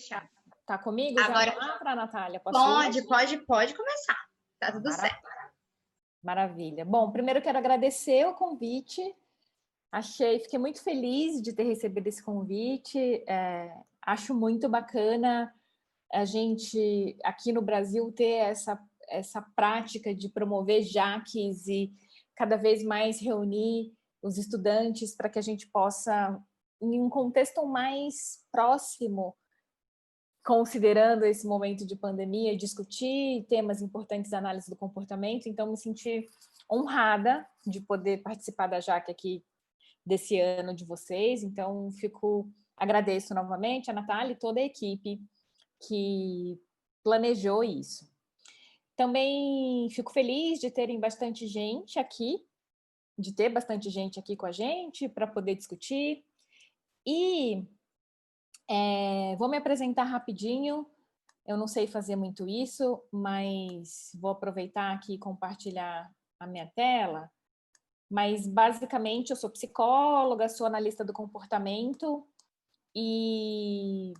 deixar. Tá comigo? Agora, já vou para a Natália. pode começar. Tá tudo certo. Maravilha. Bom, primeiro quero agradecer o convite. Fiquei muito feliz de ter recebido esse convite. Acho muito bacana a gente, aqui no Brasil, ter essa prática de promover JACs e cada vez mais reunir os estudantes para que a gente possa, em um contexto mais próximo, considerando esse momento de pandemia, discutir temas importantes da análise do comportamento. Então, me senti honrada de poder participar da JAC aqui desse ano de vocês. Então, agradeço novamente a Natália e toda a equipe que planejou isso. Também fico feliz de ter bastante gente aqui com a gente para poder discutir. E vou me apresentar rapidinho. Eu não sei fazer muito isso, mas vou aproveitar aqui e compartilhar a minha tela. Mas, basicamente, eu sou psicóloga, sou analista do comportamento e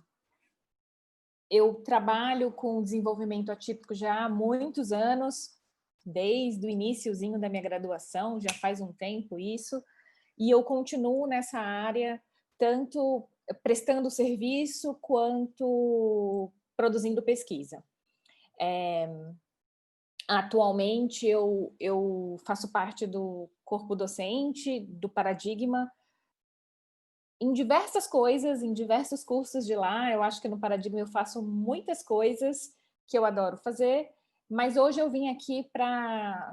eu trabalho com desenvolvimento atípico já há muitos anos, desde o iniciozinho da minha graduação, já faz um tempo isso, e eu continuo nessa área, tanto prestando serviço quanto produzindo pesquisa. Atualmente, eu faço parte do corpo docente, do Paradigma, em diversas coisas, em diversos cursos de lá. Eu acho que no Paradigma eu faço muitas coisas que eu adoro fazer, mas hoje eu vim aqui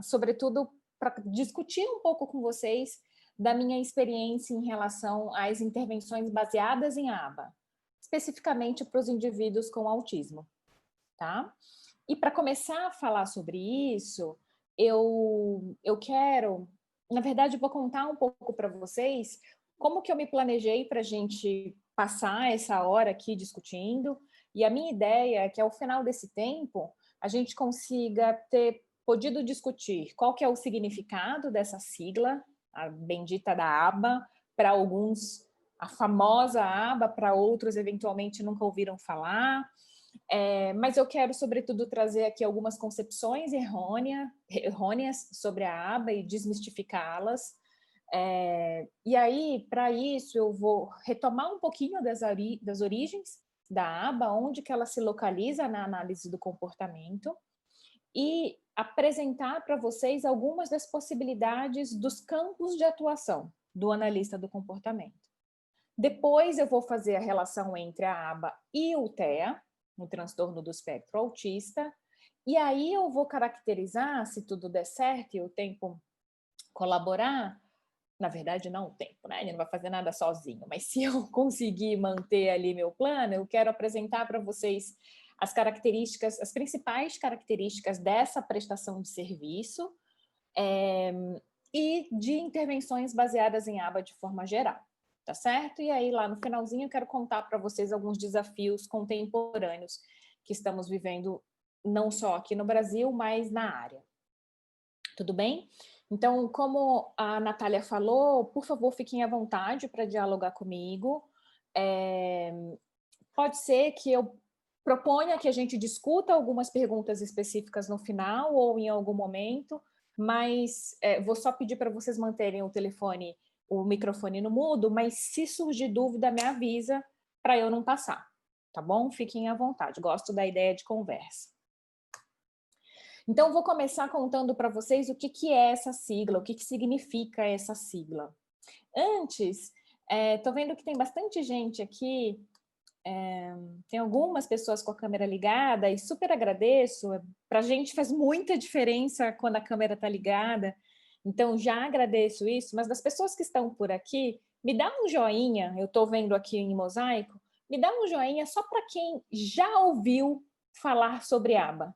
sobretudo, para discutir um pouco com vocês da minha experiência em relação às intervenções baseadas em ABA, especificamente para os indivíduos com autismo, tá? E para começar a falar sobre isso, eu quero, na verdade, vou contar um pouco para vocês como que eu me planejei para a gente passar essa hora aqui discutindo. E a minha ideia é que, ao final desse tempo, a gente consiga ter podido discutir qual que é o significado dessa sigla, a bendita da ABA, para alguns a famosa ABA, para outros, eventualmente, nunca ouviram falar. Mas eu quero, sobretudo, trazer aqui algumas concepções errôneas sobre a ABA e desmistificá-las. E aí, para isso, eu vou retomar um pouquinho das origens da ABA, onde que ela se localiza na análise do comportamento, e apresentar para vocês algumas das possibilidades dos campos de atuação do analista do comportamento. Depois eu vou fazer a relação entre a ABA e o TEA, no transtorno do espectro autista, e aí eu vou caracterizar, se tudo der certo e o tempo colaborar, na verdade não o tempo, né? Ele não vai fazer nada sozinho, mas se eu conseguir manter ali meu plano, eu quero apresentar para vocês as características, as principais características dessa prestação de serviço e de intervenções baseadas em ABA de forma geral. Tá certo? E aí, lá no finalzinho, eu quero contar para vocês alguns desafios contemporâneos que estamos vivendo, não só aqui no Brasil, mas na área. Tudo bem? Então, como a Natália falou, por favor, fiquem à vontade para dialogar comigo. Pode ser que eu proponha que a gente discuta algumas perguntas específicas no final ou em algum momento, mas vou só pedir para vocês manterem o microfone no mudo, mas se surgir dúvida, me avisa para eu não passar, tá bom? Fiquem à vontade, gosto da ideia de conversa. Então, vou começar contando para vocês o que é essa sigla, o que significa essa sigla. Antes, estou vendo que tem bastante gente aqui, tem algumas pessoas com a câmera ligada e super agradeço, para a gente faz muita diferença quando a câmera está ligada, então já agradeço isso, mas das pessoas que estão por aqui, me dá um joinha, eu estou vendo aqui em mosaico, me dá um joinha só para quem já ouviu falar sobre ABA.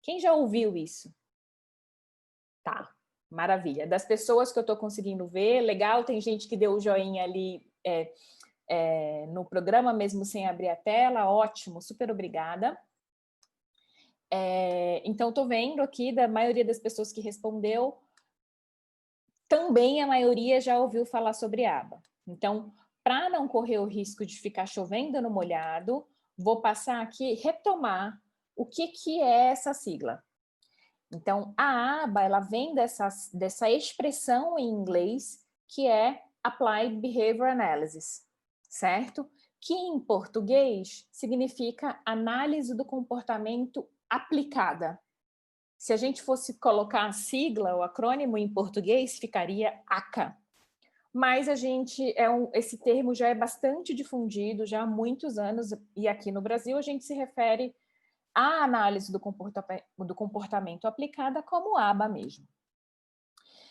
Quem já ouviu isso? Tá, maravilha. Das pessoas que eu estou conseguindo ver, legal, tem gente que deu o joinha ali no programa, mesmo sem abrir a tela, ótimo, super obrigada. Então, estou vendo aqui, da maioria das pessoas que respondeu, também a maioria já ouviu falar sobre ABA. Então, para não correr o risco de ficar chovendo no molhado, vou passar aqui, retomar o que é essa sigla. Então, a aba, ela vem dessa expressão em inglês, que é Applied Behavior Analysis, certo? Que em português significa análise do comportamento aplicada. Se a gente fosse colocar a sigla, o acrônimo em português, ficaria ACA. Mas esse termo já é bastante difundido, já há muitos anos, e aqui no Brasil a gente se refere à análise do comportamento aplicada como aba mesmo.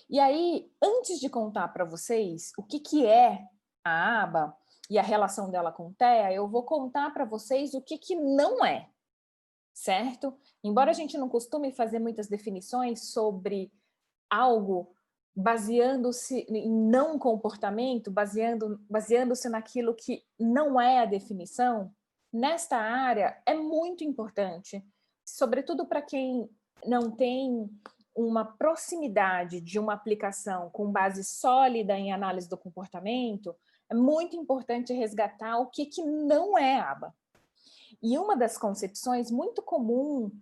E aí, antes de contar para vocês o que é a aba e a relação dela com o TEA, eu vou contar para vocês o que não é, certo? Embora a gente não costume fazer muitas definições sobre algo baseando-se em não comportamento, baseando-se naquilo que não é a definição, nesta área é muito importante, sobretudo para quem não tem uma proximidade de uma aplicação com base sólida em análise do comportamento, é muito importante resgatar o que não é aba. E uma das concepções muito comuns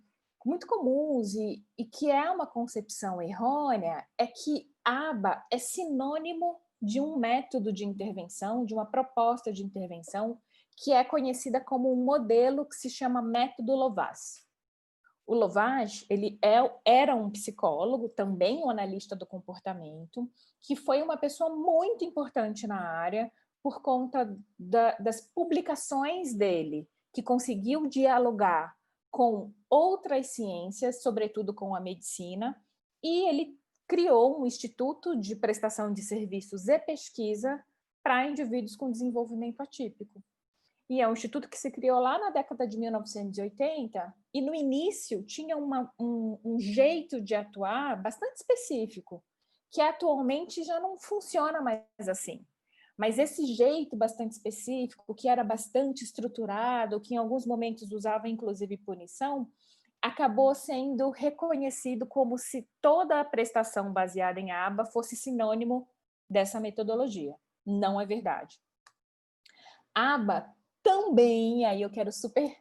e que é uma concepção errônea é que aba é sinônimo de um método de intervenção, de uma proposta de intervenção, que é conhecida como um modelo que se chama método Lovász. O Lovász, era um psicólogo, também um analista do comportamento, que foi uma pessoa muito importante na área por conta das publicações dele, que conseguiu dialogar com outras ciências, sobretudo com a medicina, e ele criou um instituto de prestação de serviços e pesquisa para indivíduos com desenvolvimento atípico. E é um instituto que se criou lá na década de 1980 e no início tinha um jeito de atuar bastante específico, que atualmente já não funciona mais assim. Mas esse jeito bastante específico, que era bastante estruturado, que em alguns momentos usava inclusive punição, acabou sendo reconhecido como se toda a prestação baseada em aba fosse sinônimo dessa metodologia. Não é verdade. Aba também, aí eu quero super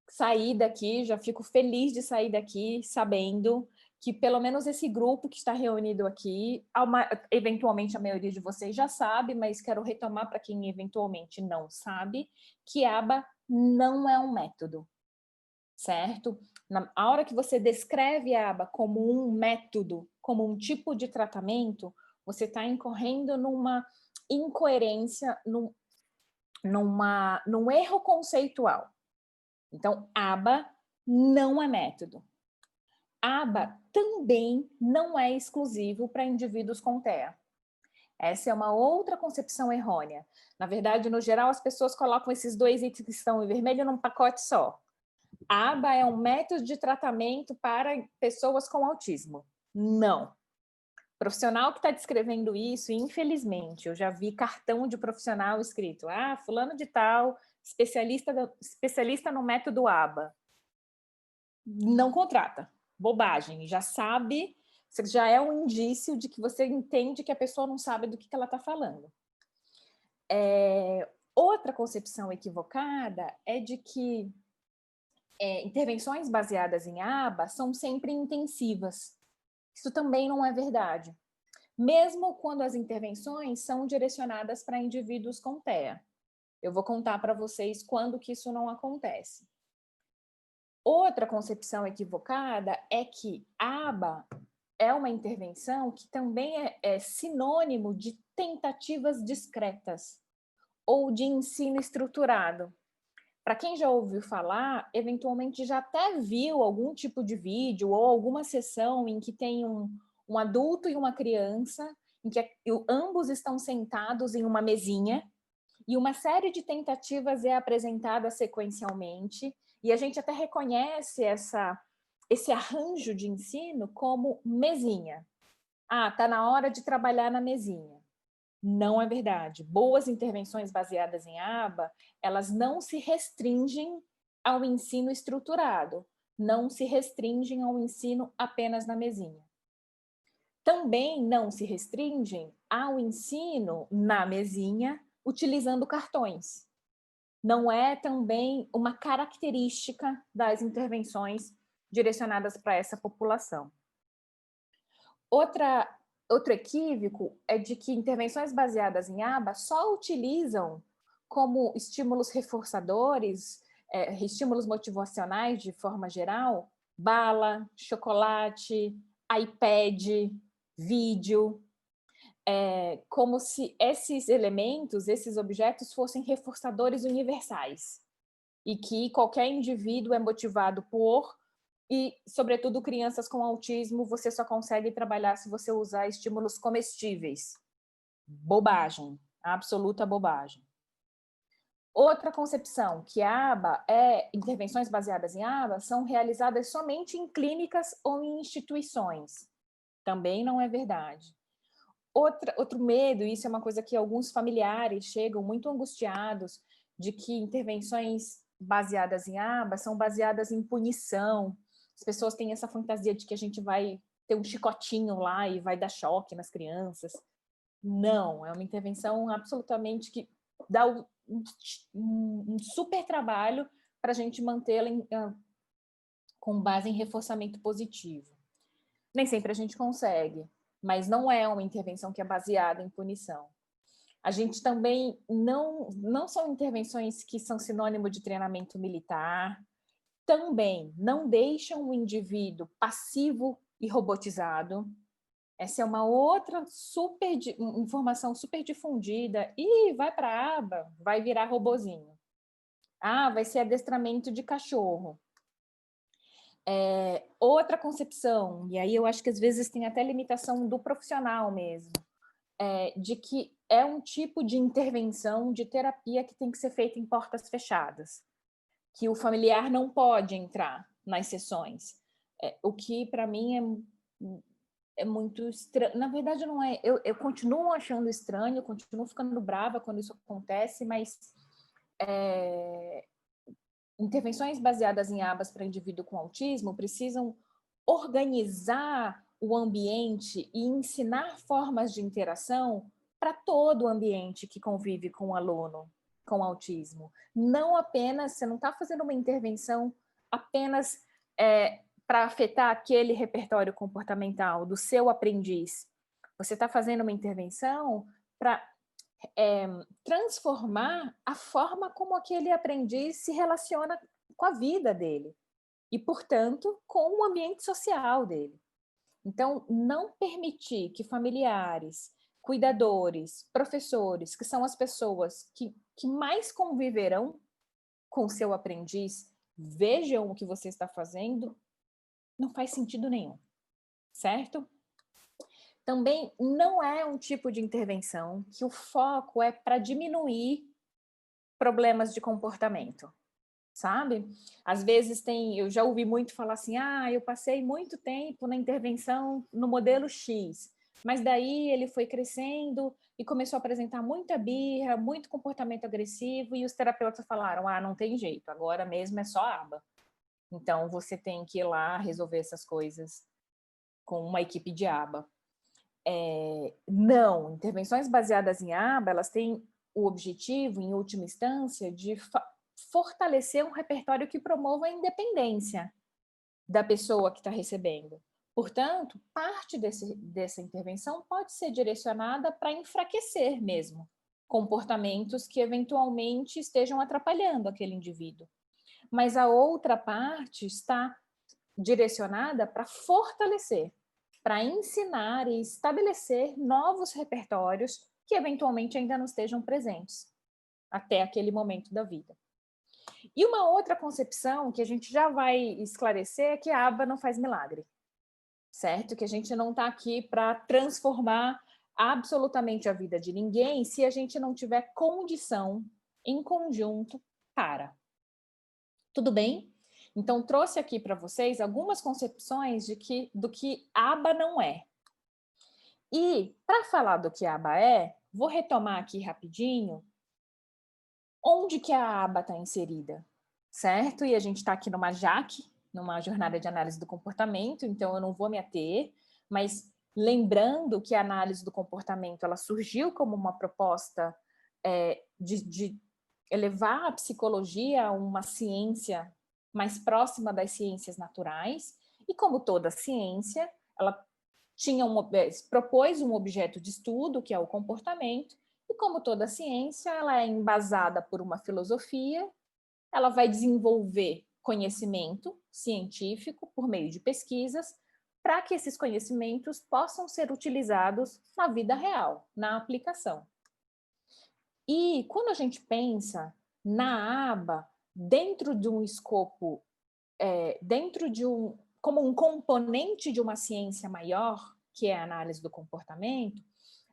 sair daqui, já fico feliz de sair daqui sabendo que pelo menos esse grupo que está reunido aqui, eventualmente a maioria de vocês já sabe, mas quero retomar para quem eventualmente não sabe, que aba não é um método, certo? A hora que você descreve a aba como um método, como um tipo de tratamento, você está incorrendo numa incoerência, num erro conceitual. Então, aba não é método. Aba também não é exclusivo para indivíduos com TEA. Essa é uma outra concepção errônea. Na verdade, no geral, as pessoas colocam esses dois itens que estão em vermelho num pacote só. A aba é um método de tratamento para pessoas com autismo. Não. Profissional que está descrevendo isso, infelizmente, eu já vi cartão de profissional escrito, fulano de tal, especialista no método aba. Não contrata. Bobagem. Já sabe, já é um indício de que você entende que a pessoa não sabe do que ela está falando. Outra concepção equivocada é de que intervenções baseadas em aba são sempre intensivas. Isso também não é verdade. Mesmo quando as intervenções são direcionadas para indivíduos com TEA. Eu vou contar para vocês quando que isso não acontece. Outra concepção equivocada é que aba é uma intervenção que também é sinônimo de tentativas discretas ou de ensino estruturado. Para quem já ouviu falar, eventualmente já até viu algum tipo de vídeo ou alguma sessão em que tem um adulto e uma criança, em que ambos estão sentados em uma mesinha e uma série de tentativas é apresentada sequencialmente, e a gente até reconhece esse arranjo de ensino como mesinha. Está na hora de trabalhar na mesinha. Não é verdade. Boas intervenções baseadas em aba, elas não se restringem ao ensino estruturado, não se restringem ao ensino apenas na mesinha. Também não se restringem ao ensino na mesinha utilizando cartões. não é também uma característica das intervenções direcionadas para essa população. Outro equívoco é de que intervenções baseadas em ABA só utilizam como estímulos reforçadores, estímulos motivacionais de forma geral, bala, chocolate, iPad, vídeo, como se esses elementos, esses objetos fossem reforçadores universais e que qualquer indivíduo é motivado por, e, sobretudo, crianças com autismo, você só consegue trabalhar se você usar estímulos comestíveis. Bobagem, absoluta bobagem. Outra concepção, que a ABA intervenções baseadas em ABA são realizadas somente em clínicas ou em instituições. Também não é verdade. Outro medo, isso é uma coisa que alguns familiares chegam muito angustiados, de que intervenções baseadas em ABA são baseadas em punição. As pessoas têm essa fantasia de que a gente vai ter um chicotinho lá e vai dar choque nas crianças. Não, é uma intervenção absolutamente que dá um super trabalho para a gente mantê-la com base em reforçamento positivo. Nem sempre a gente consegue, mas não é uma intervenção que é baseada em punição. A gente também não são intervenções que são sinônimo de treinamento militar, também não deixam o indivíduo passivo e robotizado. Essa é uma outra informação super difundida. E vai para a aba, vai virar robozinho. Ah, vai ser adestramento de cachorro. Outra concepção, e aí eu acho que às vezes tem até limitação do profissional mesmo, de que é um tipo de intervenção, de terapia que tem que ser feita em portas fechadas, que o familiar não pode entrar nas sessões, o que para mim é muito estranho. Na verdade não é, eu continuo achando estranho, continuo ficando brava quando isso acontece, mas intervenções baseadas em abas para indivíduo com autismo precisam organizar o ambiente e ensinar formas de interação para todo o ambiente que convive com o aluno com autismo. Não apenas, você não está fazendo uma intervenção apenas para afetar aquele repertório comportamental do seu aprendiz. Você está fazendo uma intervenção para transformar a forma como aquele aprendiz se relaciona com a vida dele e, portanto, com o ambiente social dele. Então, não permitir que familiares, cuidadores, professores, que são as pessoas que mais conviverão com o seu aprendiz, vejam o que você está fazendo, não faz sentido nenhum, certo? Também não é um tipo de intervenção que o foco é para diminuir problemas de comportamento, sabe? Às vezes eu já ouvi muito falar assim, eu passei muito tempo na intervenção no modelo X, mas daí ele foi crescendo e começou a apresentar muita birra, muito comportamento agressivo, e os terapeutas falaram, não tem jeito, agora mesmo é só aba. Então você tem que ir lá resolver essas coisas com uma equipe de aba. Não, intervenções baseadas em aba, elas têm o objetivo, em última instância, de fortalecer um repertório que promova a independência da pessoa que está recebendo. Portanto, parte dessa intervenção pode ser direcionada para enfraquecer mesmo comportamentos que eventualmente estejam atrapalhando aquele indivíduo. Mas a outra parte está direcionada para fortalecer, para ensinar e estabelecer novos repertórios que eventualmente ainda não estejam presentes até aquele momento da vida. E uma outra concepção que a gente já vai esclarecer é que a aba não faz milagre, certo? Que a gente não está aqui para transformar absolutamente a vida de ninguém se a gente não tiver condição em conjunto para. Tudo bem? Então, trouxe aqui para vocês algumas concepções do que aba não é. E, para falar do que aba é, vou retomar aqui rapidinho onde que a aba está inserida, certo? E a gente está aqui numa JAC, numa jornada de análise do comportamento, então eu não vou me ater, mas lembrando que a análise do comportamento ela surgiu como uma proposta de elevar a psicologia a uma ciência mais próxima das ciências naturais, e como toda ciência, ela propôs um objeto de estudo, que é o comportamento, e como toda ciência, ela é embasada por uma filosofia, ela vai desenvolver conhecimento científico por meio de pesquisas, para que esses conhecimentos possam ser utilizados na vida real, na aplicação. E quando a gente pensa na aba dentro de um escopo, como um componente de uma ciência maior, que é a análise do comportamento,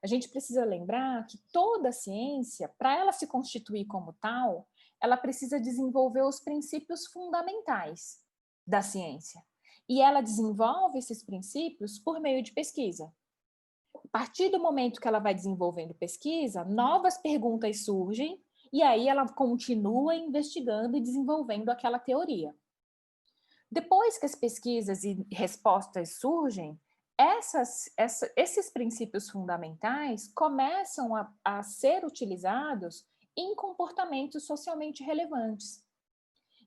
a gente precisa lembrar que toda ciência, para ela se constituir como tal, ela precisa desenvolver os princípios fundamentais da ciência. E ela desenvolve esses princípios por meio de pesquisa. A partir do momento que ela vai desenvolvendo pesquisa, novas perguntas surgem e aí ela continua investigando e desenvolvendo aquela teoria. Depois que as pesquisas e respostas surgem, esses princípios fundamentais começam a ser utilizados em comportamentos socialmente relevantes.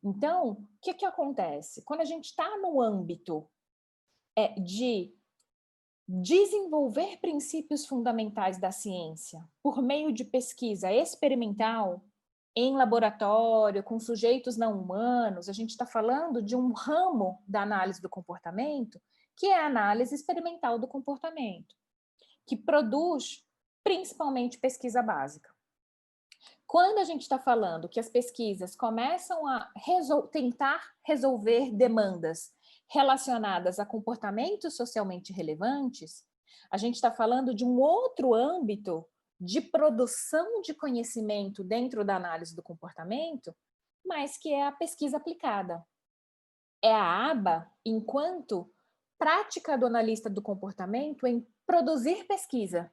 Então, o que acontece? Quando a gente está no âmbito de desenvolver princípios fundamentais da ciência por meio de pesquisa experimental, em laboratório, com sujeitos não humanos, a gente está falando de um ramo da análise do comportamento, que é a análise experimental do comportamento, que produz principalmente pesquisa básica. Quando a gente está falando que as pesquisas começam a tentar resolver demandas relacionadas a comportamentos socialmente relevantes, a gente está falando de um outro âmbito de produção de conhecimento dentro da análise do comportamento, mas que é a pesquisa aplicada. É a aba enquanto prática do analista do comportamento em produzir pesquisa.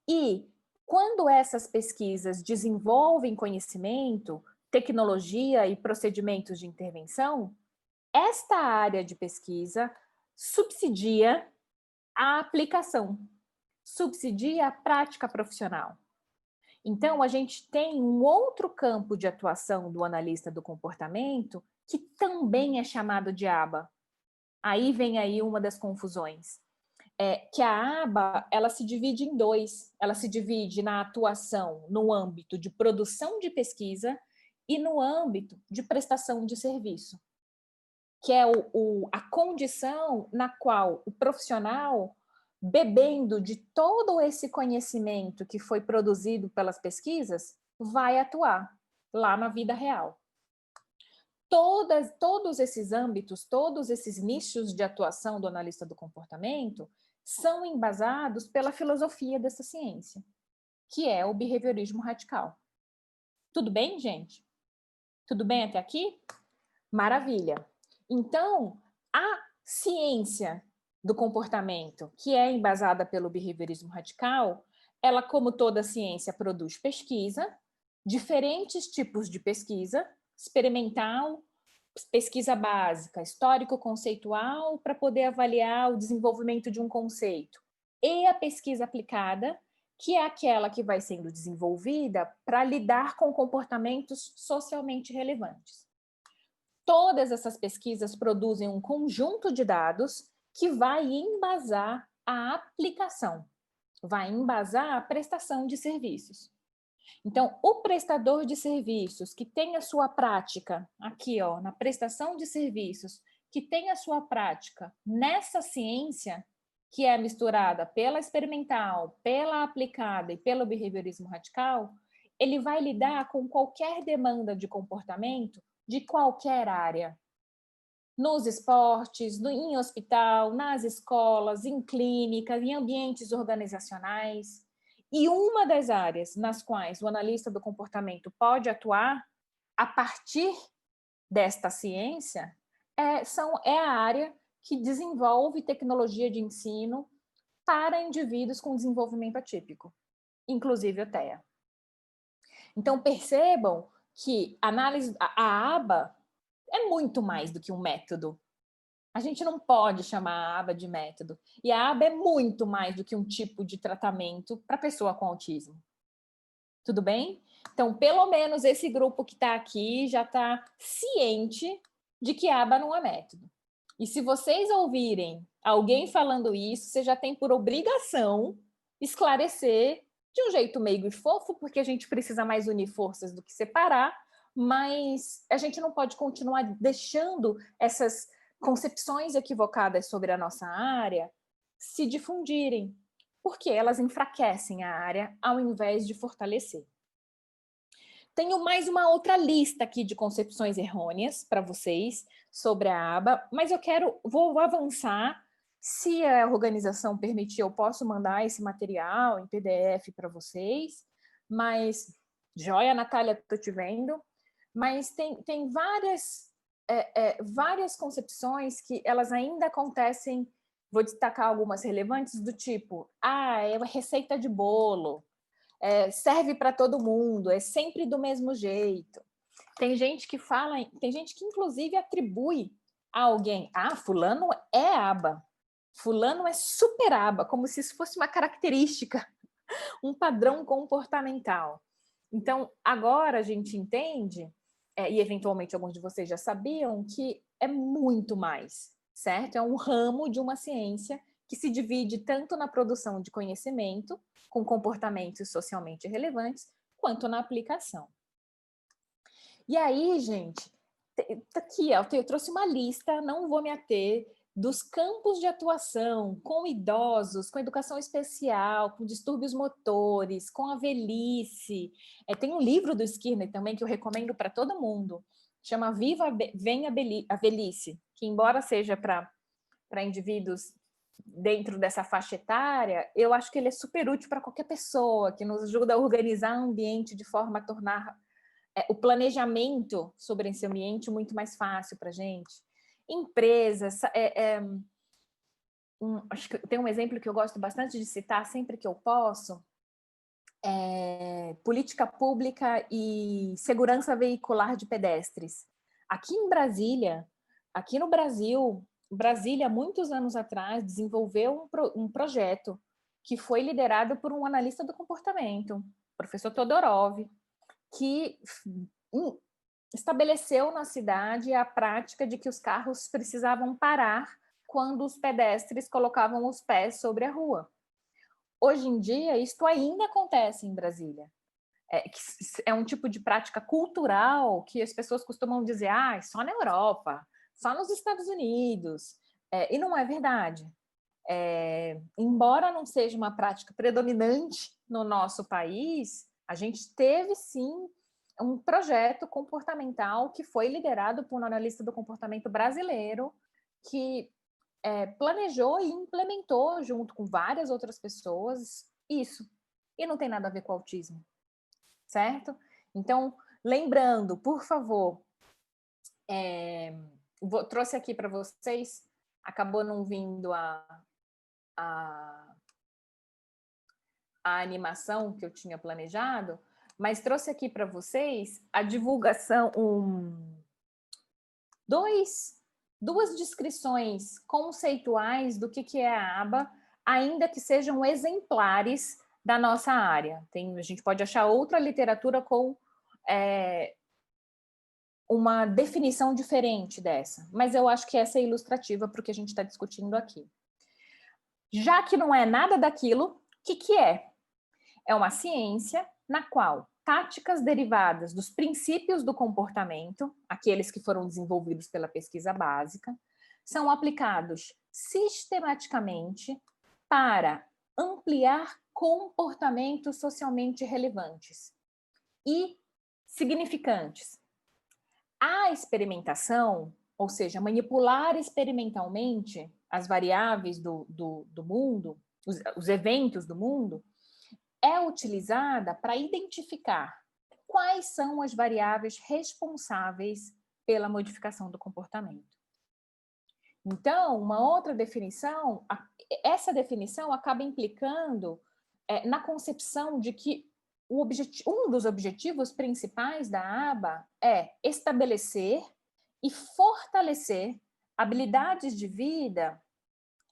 E quando essas pesquisas desenvolvem conhecimento, tecnologia e procedimentos de intervenção, esta área de pesquisa subsidia a aplicação, subsidia a prática profissional. Então, a gente tem um outro campo de atuação do analista do comportamento que também é chamado de aba. Aí vem aí uma das confusões. Que a aba, ela se divide em dois. Ela se divide na atuação no âmbito de produção de pesquisa e no âmbito de prestação de serviço, que é a condição na qual o profissional, bebendo de todo esse conhecimento que foi produzido pelas pesquisas, vai atuar lá na vida real. Todos esses âmbitos, todos esses nichos de atuação do analista do comportamento são embasados pela filosofia dessa ciência, que é o behaviorismo radical. Tudo bem, gente? Tudo bem até aqui? Maravilha! Então, a ciência do comportamento, que é embasada pelo behaviorismo radical, ela, como toda ciência, produz pesquisa, diferentes tipos de pesquisa, experimental, pesquisa básica, histórico-conceitual, para poder avaliar o desenvolvimento de um conceito, e a pesquisa aplicada, que é aquela que vai sendo desenvolvida para lidar com comportamentos socialmente relevantes. Todas essas pesquisas produzem um conjunto de dados que vai embasar a aplicação, vai embasar a prestação de serviços. Então, o prestador de serviços que tem a sua prática aqui, ó, na prestação de serviços, que tem a sua prática nessa ciência, que é misturada pela experimental, pela aplicada e pelo behaviorismo radical, ele vai lidar com qualquer demanda de comportamento de qualquer área. Nos esportes, em hospital, nas escolas, em clínicas, em ambientes organizacionais. E uma das áreas nas quais o analista do comportamento pode atuar a partir desta ciência é a área que desenvolve tecnologia de ensino para indivíduos com desenvolvimento atípico, inclusive o TEA. Então, percebam que a aba é muito mais do que um método. A gente não pode chamar a aba de método. E a aba é muito mais do que um tipo de tratamento para pessoa com autismo. Tudo bem? Então, pelo menos esse grupo que está aqui já está ciente de que aba não é método. E se vocês ouvirem alguém falando isso, você já tem por obrigação esclarecer de um jeito meigo e fofo, porque a gente precisa mais unir forças do que separar, mas a gente não pode continuar deixando essas concepções equivocadas sobre a nossa área se difundirem, porque elas enfraquecem a área ao invés de fortalecer. Tenho mais uma outra lista aqui de concepções errôneas para vocês sobre a aba, mas vou avançar. Se a organização permitir, eu posso mandar esse material em PDF para vocês. Mas, joia, Natália, estou te vendo. Mas tem várias concepções que elas ainda acontecem. Vou destacar algumas relevantes do tipo, é uma receita de bolo. Serve para todo mundo, é sempre do mesmo jeito. Tem gente que inclusive atribui a alguém, fulano é aba, fulano é super aba, como se isso fosse uma característica, um padrão comportamental. Então, agora a gente entende, e eventualmente alguns de vocês já sabiam, que é muito mais, certo? É um ramo de uma ciência que se divide tanto na produção de conhecimento, com comportamentos socialmente relevantes, quanto na aplicação. E aí, gente, aqui, eu trouxe uma lista, não vou me ater, dos campos de atuação com idosos, com educação especial, com distúrbios motores, com a velhice. Tem um livro do Skinner também que eu recomendo para todo mundo, chama Venha a Velhice, que embora seja para indivíduos dentro dessa faixa etária, eu acho que ele é super útil para qualquer pessoa, que nos ajuda a organizar o ambiente de forma a tornar o planejamento sobre esse ambiente muito mais fácil para a gente. Empresas, acho que tem um exemplo que eu gosto bastante de citar sempre que eu posso, política pública e segurança veicular de pedestres. Aqui em Brasília, aqui no Brasil, Brasília, muitos anos atrás, desenvolveu um projeto que foi liderado por um analista do comportamento, professor Todorov, que estabeleceu na cidade a prática de que os carros precisavam parar quando os pedestres colocavam os pés sobre a rua. Hoje em dia, isto ainda acontece em Brasília. É um tipo de prática cultural que as pessoas costumam dizer, só na Europa, só nos Estados Unidos. E não é verdade. Embora não seja uma prática predominante no nosso país, a gente teve, sim, um projeto comportamental que foi liderado por um analista do comportamento brasileiro que planejou e implementou, junto com várias outras pessoas, isso. E não tem nada a ver com autismo, certo? Então, lembrando, por favor, trouxe aqui para vocês, acabou não vindo a animação que eu tinha planejado, mas trouxe aqui para vocês a divulgação, duas descrições conceituais do que é a aba, ainda que sejam exemplares da nossa área. A gente pode achar outra literatura com uma definição diferente dessa, mas eu acho que essa é ilustrativa para o que a gente está discutindo aqui. Já que não é nada daquilo, o que é? É uma ciência na qual táticas derivadas dos princípios do comportamento, aqueles que foram desenvolvidos pela pesquisa básica, são aplicados sistematicamente para ampliar comportamentos socialmente relevantes e significantes. A experimentação, ou seja, manipular experimentalmente as variáveis do mundo, os eventos do mundo, é utilizada para identificar quais são as variáveis responsáveis pela modificação do comportamento. Então, uma outra definição, essa definição acaba implicando na concepção de que um dos objetivos principais da aba é estabelecer e fortalecer habilidades de vida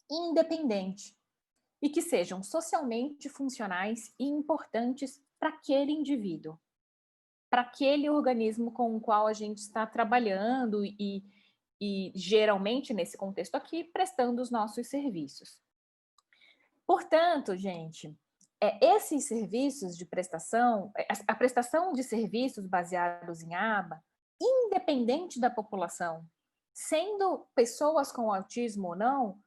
independente e que sejam socialmente funcionais e importantes para aquele indivíduo. para aquele organismo com o qual a gente está trabalhando e geralmente, nesse contexto aqui, prestando os nossos serviços. Portanto, gente, esses serviços de prestação, a prestação de serviços baseados em aba, independente da população, sendo pessoas com autismo ou não,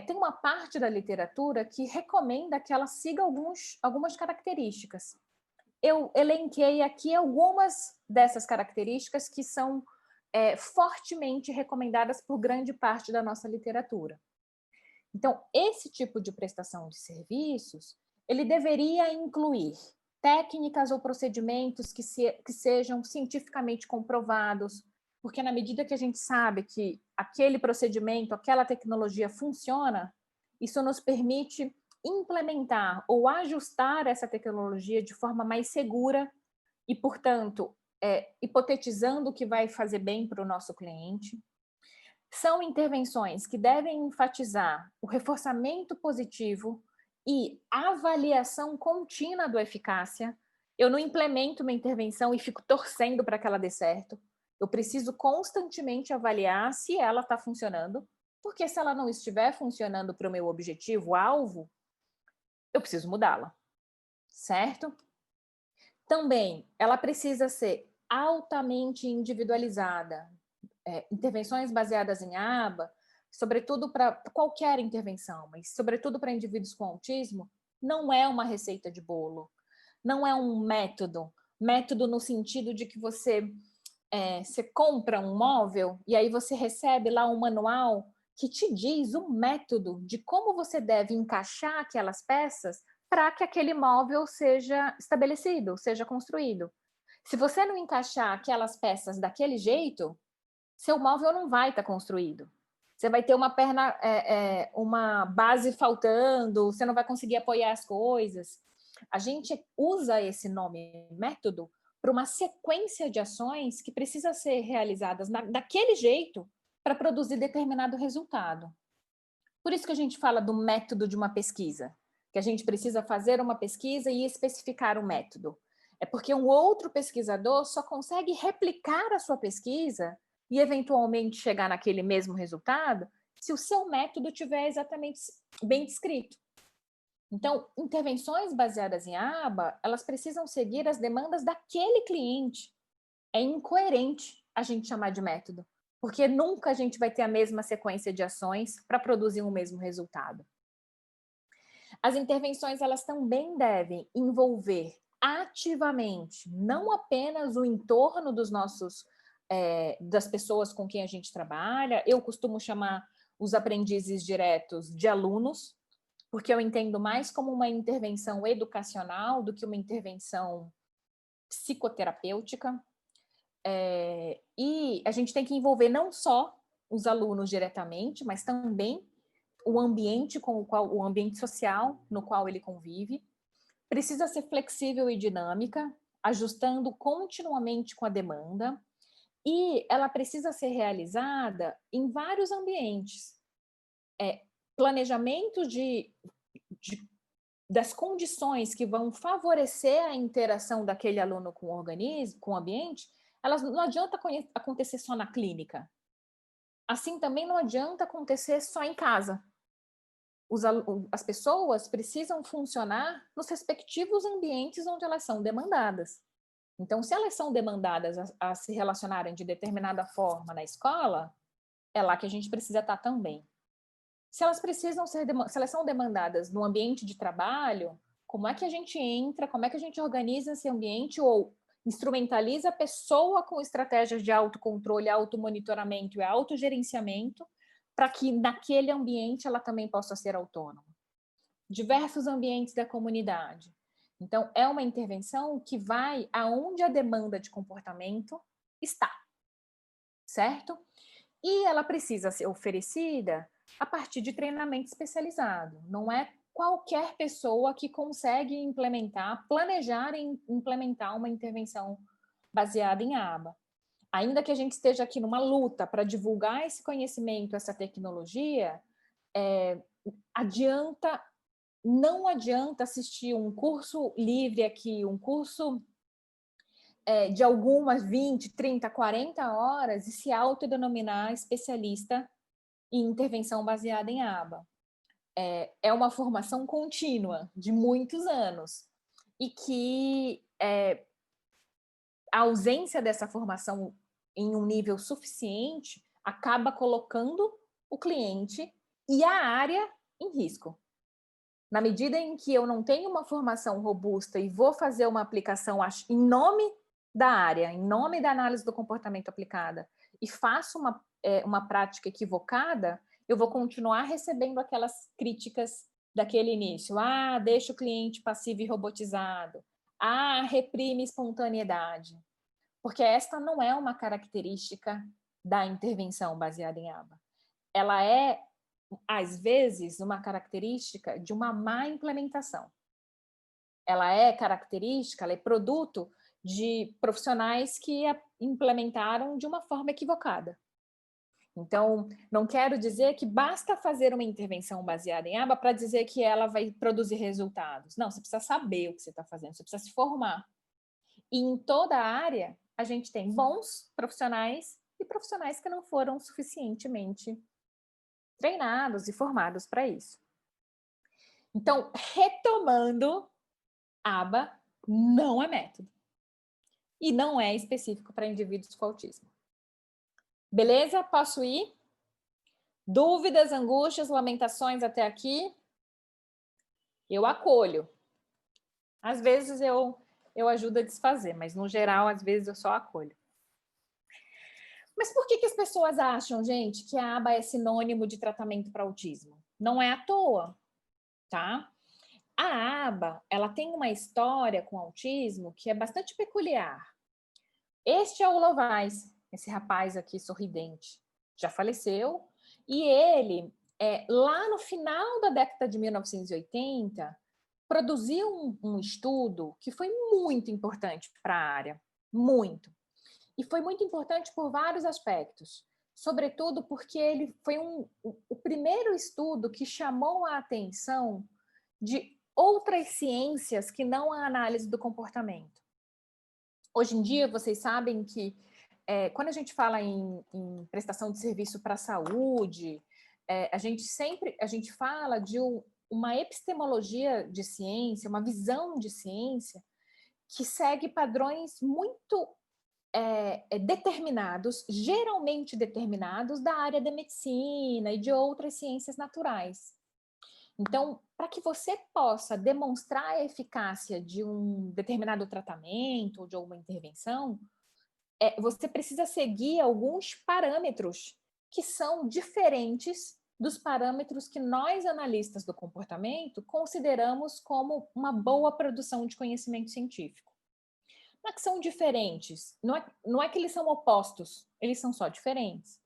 tem uma parte da literatura que recomenda que ela siga algumas características. Eu elenquei aqui algumas dessas características que são fortemente recomendadas por grande parte da nossa literatura. Então, esse tipo de prestação de serviços, ele deveria incluir técnicas ou procedimentos que sejam cientificamente comprovados, porque na medida que a gente sabe que aquele procedimento, aquela tecnologia funciona, isso nos permite implementar ou ajustar essa tecnologia de forma mais segura e, portanto, hipotetizando que vai fazer bem para o nosso cliente. São intervenções que devem enfatizar o reforçamento positivo e avaliação contínua da eficácia. Eu não implemento uma intervenção e fico torcendo para que ela dê certo. Eu preciso constantemente avaliar se ela está funcionando, porque se ela não estiver funcionando para o meu objetivo, alvo, eu preciso mudá-la, certo? Também, ela precisa ser altamente individualizada. Intervenções baseadas em aba, sobretudo para qualquer intervenção, mas sobretudo para indivíduos com autismo, não é uma receita de bolo, não é um método no sentido de que você compra um móvel e aí você recebe lá um manual que te diz o método de como você deve encaixar aquelas peças para que aquele móvel seja estabelecido, seja construído. Se você não encaixar aquelas peças daquele jeito, seu móvel não vai estar construído. Você vai ter uma perna, uma base faltando, você não vai conseguir apoiar as coisas. A gente usa esse nome método para uma sequência de ações que precisa ser realizadas daquele jeito para produzir determinado resultado. Por isso que a gente fala do método de uma pesquisa, que a gente precisa fazer uma pesquisa e especificar o método. É porque um outro pesquisador só consegue replicar a sua pesquisa e eventualmente chegar naquele mesmo resultado se o seu método tiver exatamente bem descrito. Então, intervenções baseadas em aba, elas precisam seguir as demandas daquele cliente. É incoerente a gente chamar de método, porque nunca a gente vai ter a mesma sequência de ações para produzir um mesmo resultado. As intervenções, elas também devem envolver ativamente, não apenas o entorno dos nossos das pessoas com quem a gente trabalha. Eu costumo chamar os aprendizes diretos de alunos, porque eu entendo mais como uma intervenção educacional do que uma intervenção psicoterapêutica. E a gente tem que envolver não só os alunos diretamente, mas também o ambiente o ambiente social no qual ele convive. Precisa ser flexível e dinâmica, ajustando continuamente com a demanda. E ela precisa ser realizada em vários ambientes. Planejamento das condições que vão favorecer a interação daquele aluno com o organismo, com o ambiente, elas não adianta acontecer só na clínica. Assim também não adianta acontecer só em casa. As pessoas precisam funcionar nos respectivos ambientes onde elas são demandadas. Então, se elas são demandadas a se relacionarem de determinada forma na escola, é lá que a gente precisa estar também. Se elas são demandadas no ambiente de trabalho, como é que a gente entra, como é que a gente organiza esse ambiente ou instrumentaliza a pessoa com estratégias de autocontrole, automonitoramento e autogerenciamento para que naquele ambiente ela também possa ser autônoma. Diversos ambientes da comunidade. Então, é uma intervenção que vai aonde a demanda de comportamento está, certo? E ela precisa ser oferecida a partir de treinamento especializado. Não é qualquer pessoa que consegue planejar e implementar uma intervenção baseada em aba. Ainda que a gente esteja aqui numa luta para divulgar esse conhecimento, essa tecnologia, não adianta assistir um curso livre aqui, um curso de algumas 20, 30, 40 horas e se autodenominar especialista em intervenção baseada em aba. É uma formação contínua de muitos anos e que a ausência dessa formação em um nível suficiente acaba colocando o cliente e a área em risco. Na medida em que eu não tenho uma formação robusta e vou fazer uma aplicação em nome da área, em nome da análise do comportamento aplicada, e faço uma prática equivocada, eu vou continuar recebendo aquelas críticas daquele início. Deixa o cliente passivo e robotizado. Reprime espontaneidade. Porque esta não é uma característica da intervenção baseada em aba. Ela é, às vezes, uma característica de uma má implementação. Ela é característica, ela é produto de profissionais que a implementaram de uma forma equivocada. Então, não quero dizer que basta fazer uma intervenção baseada em aba para dizer que ela vai produzir resultados. Não, você precisa saber o que você está fazendo, você precisa se formar. E em toda a área, a gente tem bons profissionais e profissionais que não foram suficientemente treinados e formados para isso. Então, retomando, aba não é método. E não é específico para indivíduos com autismo. Beleza? Posso ir? Dúvidas, angústias, lamentações até aqui? Eu acolho. Às vezes eu ajudo a desfazer, mas no geral, às vezes eu só acolho. Mas por que as pessoas acham, gente, que a aba é sinônimo de tratamento para autismo? Não é à toa, tá? A aba, ela tem uma história com autismo que é bastante peculiar. Este é o Lovais, esse rapaz aqui sorridente, já faleceu, e ele, lá no final da década de 1980, produziu um estudo que foi muito importante para a área, muito. E foi muito importante por vários aspectos, sobretudo porque ele foi o primeiro estudo que chamou a atenção de outras ciências que não a análise do comportamento. Hoje em dia, vocês sabem que quando a gente fala em prestação de serviço para a saúde, a gente fala de uma epistemologia de ciência, uma visão de ciência que segue padrões muito determinados, geralmente determinados da área da medicina e de outras ciências naturais. Então, para que você possa demonstrar a eficácia de um determinado tratamento ou de alguma intervenção, você precisa seguir alguns parâmetros que são diferentes dos parâmetros que nós, analistas do comportamento, consideramos como uma boa produção de conhecimento científico. Não é que são diferentes, não é que eles são opostos, eles são só diferentes.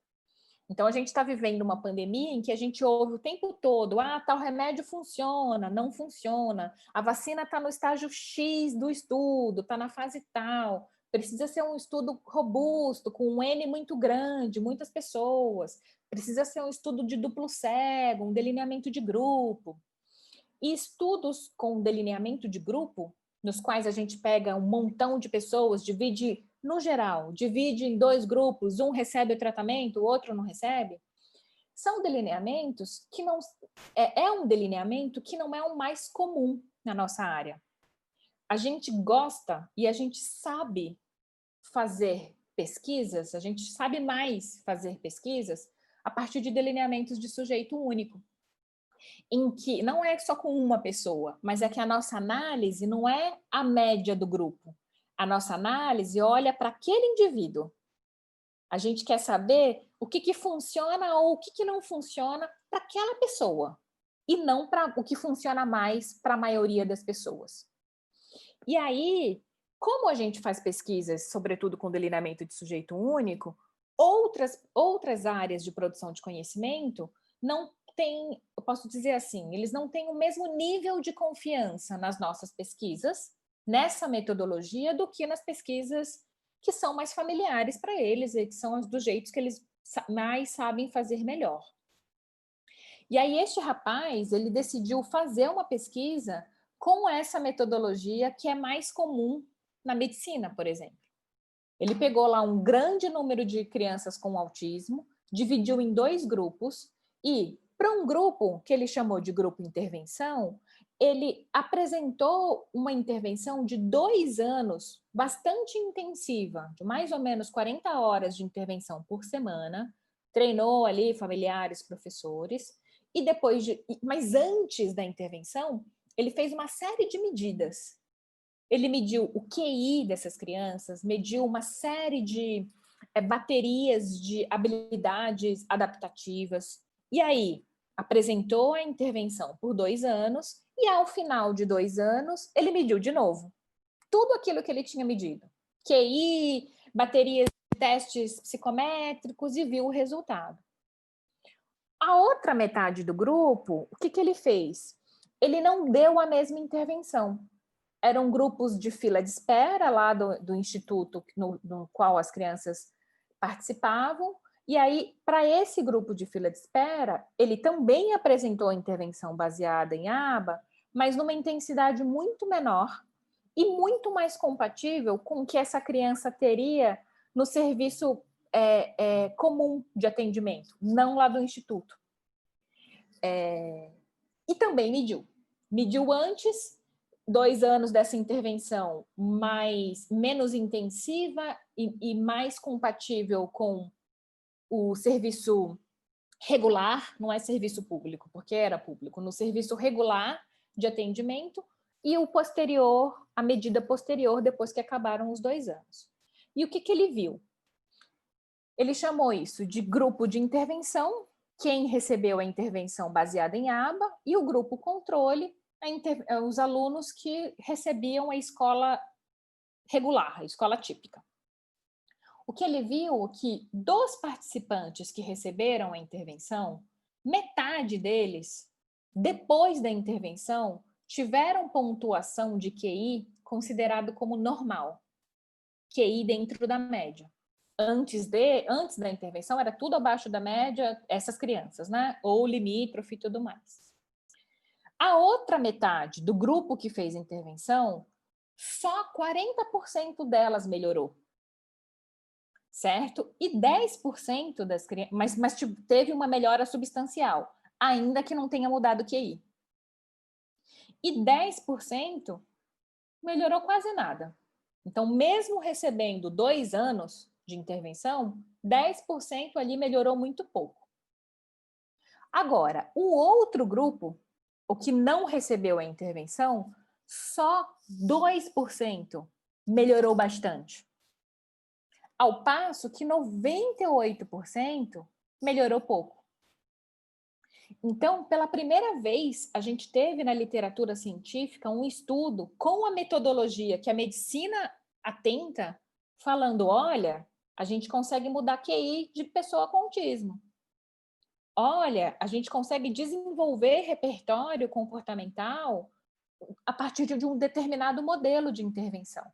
Então, a gente está vivendo uma pandemia em que a gente ouve o tempo todo, tal remédio funciona, não funciona, a vacina está no estágio X do estudo, está na fase tal, precisa ser um estudo robusto, com um N muito grande, muitas pessoas, precisa ser um estudo de duplo cego, um delineamento de grupo. E estudos com delineamento de grupo, nos quais a gente pega um montão de pessoas, divide em 2 grupos, um recebe o tratamento, o outro não recebe, são delineamentos que não... um delineamento que não é o mais comum na nossa área. A gente gosta e a gente sabe fazer pesquisas, a gente sabe mais fazer pesquisas a partir de delineamentos de sujeito único, em que não é só com uma pessoa, mas é que a nossa análise não é a média do grupo. A nossa análise olha para aquele indivíduo. A gente quer saber o que funciona ou o que não funciona para aquela pessoa, e não para o que funciona mais para a maioria das pessoas. E aí, como a gente faz pesquisas, sobretudo com delineamento de sujeito único, outras áreas de produção de conhecimento não têm, eu posso dizer assim, eles não têm o mesmo nível de confiança nas nossas pesquisas, nessa metodologia, do que nas pesquisas que são mais familiares para eles e que são as dos jeitos que eles mais sabem fazer melhor. E aí este rapaz, ele decidiu fazer uma pesquisa com essa metodologia que é mais comum na medicina, por exemplo. Ele pegou lá um grande número de crianças com autismo, dividiu em 2 grupos e, para um grupo que ele chamou de grupo intervenção, ele apresentou uma intervenção de 2 anos, bastante intensiva, de mais ou menos 40 horas de intervenção por semana, treinou ali familiares, professores, e mas antes da intervenção, ele fez uma série de medidas. Ele mediu o QI dessas crianças, mediu uma série de baterias de habilidades adaptativas. E aí, apresentou a intervenção por 2 anos e, ao final de 2 anos, ele mediu de novo tudo aquilo que ele tinha medido. QI, baterias de testes psicométricos e viu o resultado. A outra metade do grupo, o que ele fez? Ele não deu a mesma intervenção. Eram grupos de fila de espera lá do instituto no qual as crianças participavam. E aí, para esse grupo de fila de espera, ele também apresentou a intervenção baseada em aba, mas numa intensidade muito menor e muito mais compatível com o que essa criança teria no serviço comum de atendimento, não lá do instituto. E também mediu antes, 2 anos dessa intervenção menos intensiva e mais compatível com o serviço regular, não é serviço público, porque era público, no serviço regular de atendimento, e a medida posterior, depois que acabaram os 2 anos. E o que ele viu? Ele chamou isso de grupo de intervenção, quem recebeu a intervenção baseada em aba, e o grupo controle, os alunos que recebiam a escola regular, a escola típica. O que ele viu é que dos participantes que receberam a intervenção, metade deles, depois da intervenção, tiveram pontuação de QI considerado como normal, QI dentro da média. Antes da intervenção, era tudo abaixo da média, essas crianças, né? Ou limítrofe e tudo mais. A outra metade do grupo que fez intervenção, só 40% delas melhorou. Certo? E 10% das crianças, mas teve uma melhora substancial, ainda que não tenha mudado o QI. E 10% melhorou quase nada. Então, mesmo recebendo 2 anos de intervenção, 10% ali melhorou muito pouco. Agora, o outro grupo, o que não recebeu a intervenção, só 2% melhorou bastante. Ao passo que 98% melhorou pouco. Então, pela primeira vez, a gente teve na literatura científica um estudo com a metodologia que a medicina atenta, falando, olha, a gente consegue mudar QI de pessoa com autismo. Olha, a gente consegue desenvolver repertório comportamental a partir de um determinado modelo de intervenção.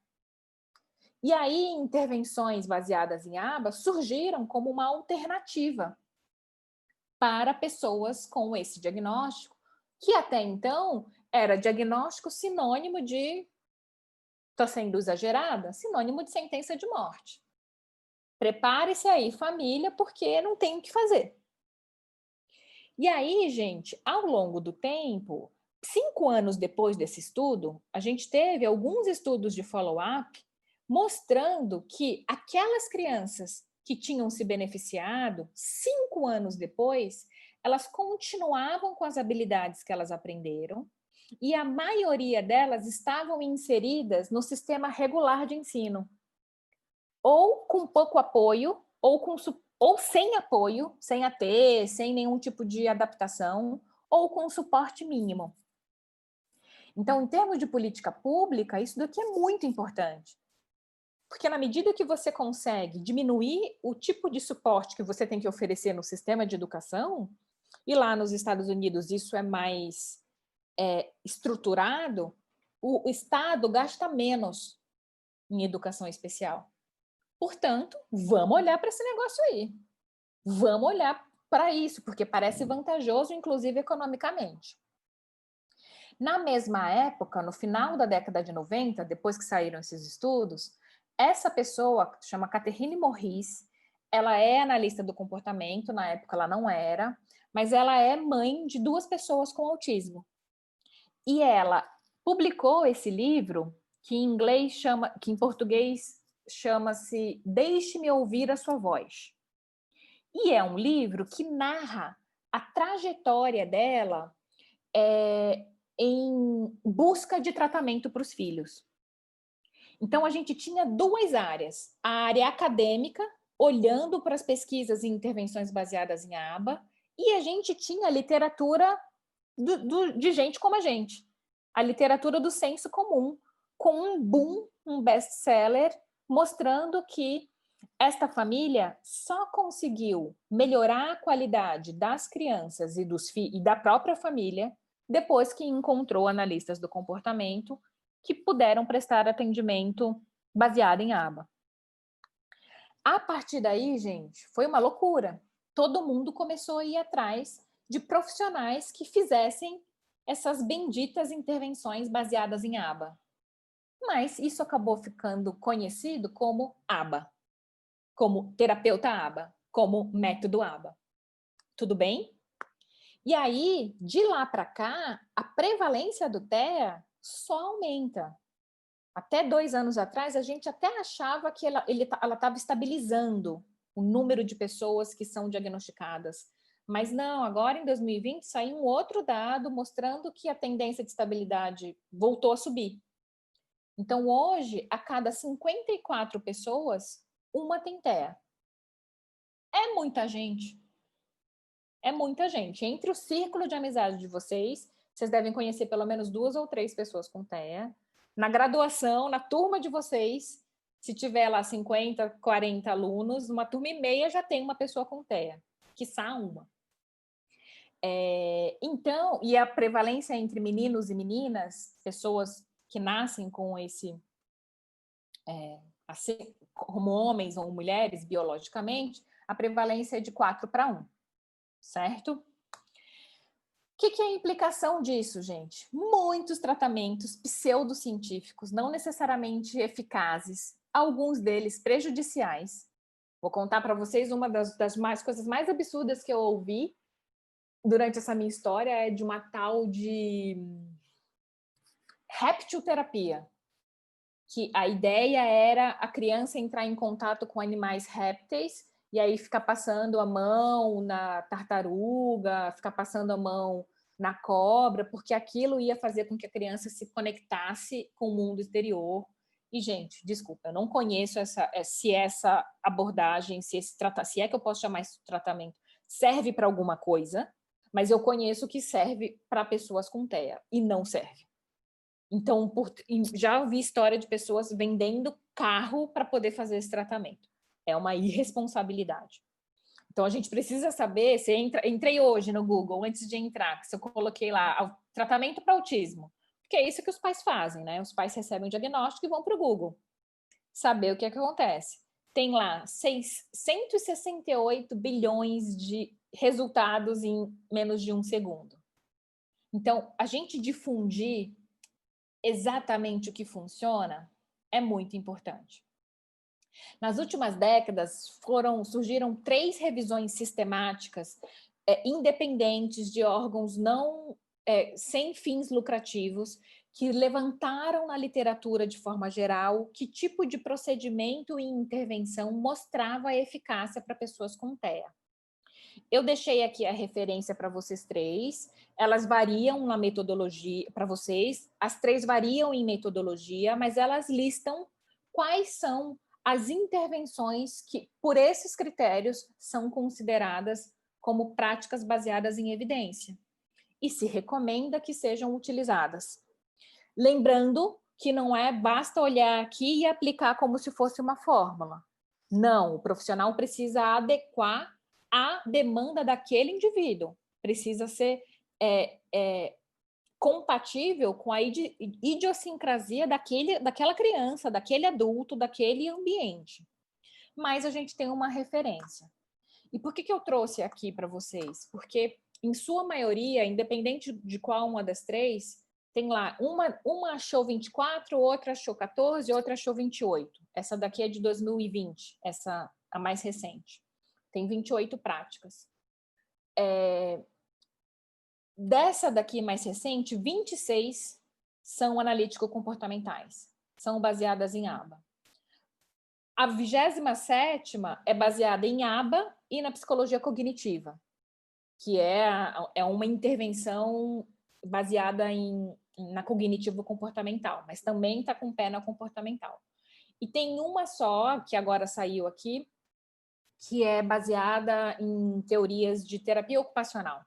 E aí, intervenções baseadas em aba surgiram como uma alternativa para pessoas com esse diagnóstico, que até então era diagnóstico sinônimo de, estou sendo exagerada, sinônimo de sentença de morte. Prepare-se aí, família, porque não tem o que fazer. E aí, gente, ao longo do tempo, 5 anos depois desse estudo, a gente teve alguns estudos de follow-up mostrando que aquelas crianças que tinham se beneficiado, 5 anos depois, elas continuavam com as habilidades que elas aprenderam e a maioria delas estavam inseridas no sistema regular de ensino, ou com pouco apoio, ou sem apoio, sem AT, sem nenhum tipo de adaptação, ou com suporte mínimo. Então, em termos de política pública, isso daqui é muito importante. Porque na medida que você consegue diminuir o tipo de suporte que você tem que oferecer no sistema de educação, e lá nos Estados Unidos isso é mais estruturado, o Estado gasta menos em educação especial. Portanto, vamos olhar para esse negócio aí. Vamos olhar para isso, porque parece vantajoso, inclusive economicamente. Na mesma época, no final da década de 90, depois que saíram esses estudos, Essa pessoa, que chama Catherine Morris, ela é analista do comportamento, na época ela não era, mas ela é mãe de 2 pessoas com autismo. E ela publicou esse livro, que em português chama-se Deixe-me Ouvir a Sua Voz. E é um livro que narra a trajetória dela em busca de tratamento para os filhos. Então, a gente tinha 2 áreas. A área acadêmica, olhando para as pesquisas e intervenções baseadas em ABA, e a gente tinha a literatura de gente como a gente. A literatura do senso comum, com um boom, um best-seller, mostrando que esta família só conseguiu melhorar a qualidade das crianças e da própria família depois que encontrou analistas do comportamento que puderam prestar atendimento baseado em ABA. A partir daí, gente, foi uma loucura. Todo mundo começou a ir atrás de profissionais que fizessem essas benditas intervenções baseadas em ABA. Mas isso acabou ficando conhecido como ABA, como terapeuta ABA, como método ABA. Tudo bem? E aí, de lá para cá, a prevalência do TEA só aumenta. Até 2 anos atrás, a gente até achava que ela estava estabilizando o número de pessoas que são diagnosticadas. Mas não, agora em 2020 saiu um outro dado mostrando que a tendência de estabilidade voltou a subir. Então, hoje, a cada 54 pessoas, uma tem TEA. É muita gente. É muita gente. Entre o círculo de amizade de vocês devem conhecer pelo menos 2 ou 3 pessoas com TEA. Na graduação, na turma de vocês, se tiver lá 50, 40 alunos, uma turma e meia já tem uma pessoa com TEA, quiçá uma. Então, e a prevalência entre meninos e meninas, pessoas que nascem com esse, assim, como homens ou mulheres, biologicamente, a prevalência é de 4:1, certo? O que é a implicação disso, gente? Muitos tratamentos pseudocientíficos, não necessariamente eficazes, alguns deles prejudiciais. Vou contar para vocês uma das coisas mais absurdas que eu ouvi durante essa minha história, é de uma tal de réptil-terapia, que a ideia era a criança entrar em contato com animais répteis e aí ficar passando a mão na tartaruga, ficar passando a mão na cobra, porque aquilo ia fazer com que a criança se conectasse com o mundo exterior. E, gente, desculpa, eu não conheço se essa abordagem, se é que eu posso chamar esse tratamento, serve para alguma coisa, mas eu conheço que serve para pessoas com TEA e não serve. Então, já ouvi história de pessoas vendendo carro para poder fazer esse tratamento. É uma irresponsabilidade. Então, a gente precisa saber, entrei hoje no Google, antes de entrar, se eu coloquei lá, tratamento para autismo, porque é isso que os pais fazem, né? Os pais recebem o diagnóstico e vão para o Google saber o que acontece. Tem lá 168 bilhões de resultados em menos de 1 segundo. Então, a gente difundir exatamente o que funciona é muito importante. Nas últimas décadas, surgiram 3 revisões sistemáticas independentes de órgãos sem fins lucrativos que levantaram na literatura de forma geral que tipo de procedimento e intervenção mostrava a eficácia para pessoas com TEA. Eu deixei aqui a referência para vocês 3. Elas variam na metodologia para vocês. As 3 variam em metodologia, mas elas listam quais são as intervenções que, por esses critérios, são consideradas como práticas baseadas em evidência. E se recomenda que sejam utilizadas. Lembrando que não basta olhar aqui e aplicar como se fosse uma fórmula. Não, o profissional precisa adequar a demanda daquele indivíduo. Precisa ser compatível com a idiosincrasia daquela criança, daquele adulto, daquele ambiente. Mas a gente tem uma referência. E por que eu trouxe aqui para vocês? Porque, em sua maioria, independente de qual uma das 3, tem lá, uma achou 24, outra achou 14, outra achou 28. Essa daqui é de 2020, essa a mais recente. Tem 28 práticas. Dessa daqui mais recente, 26 são analítico-comportamentais, são baseadas em ABA. A 27ª é baseada em ABA e na psicologia cognitiva, que é uma intervenção baseada na cognitivo-comportamental, mas também está com pé na comportamental. E tem uma só, que agora saiu aqui, que é baseada em teorias de terapia ocupacional,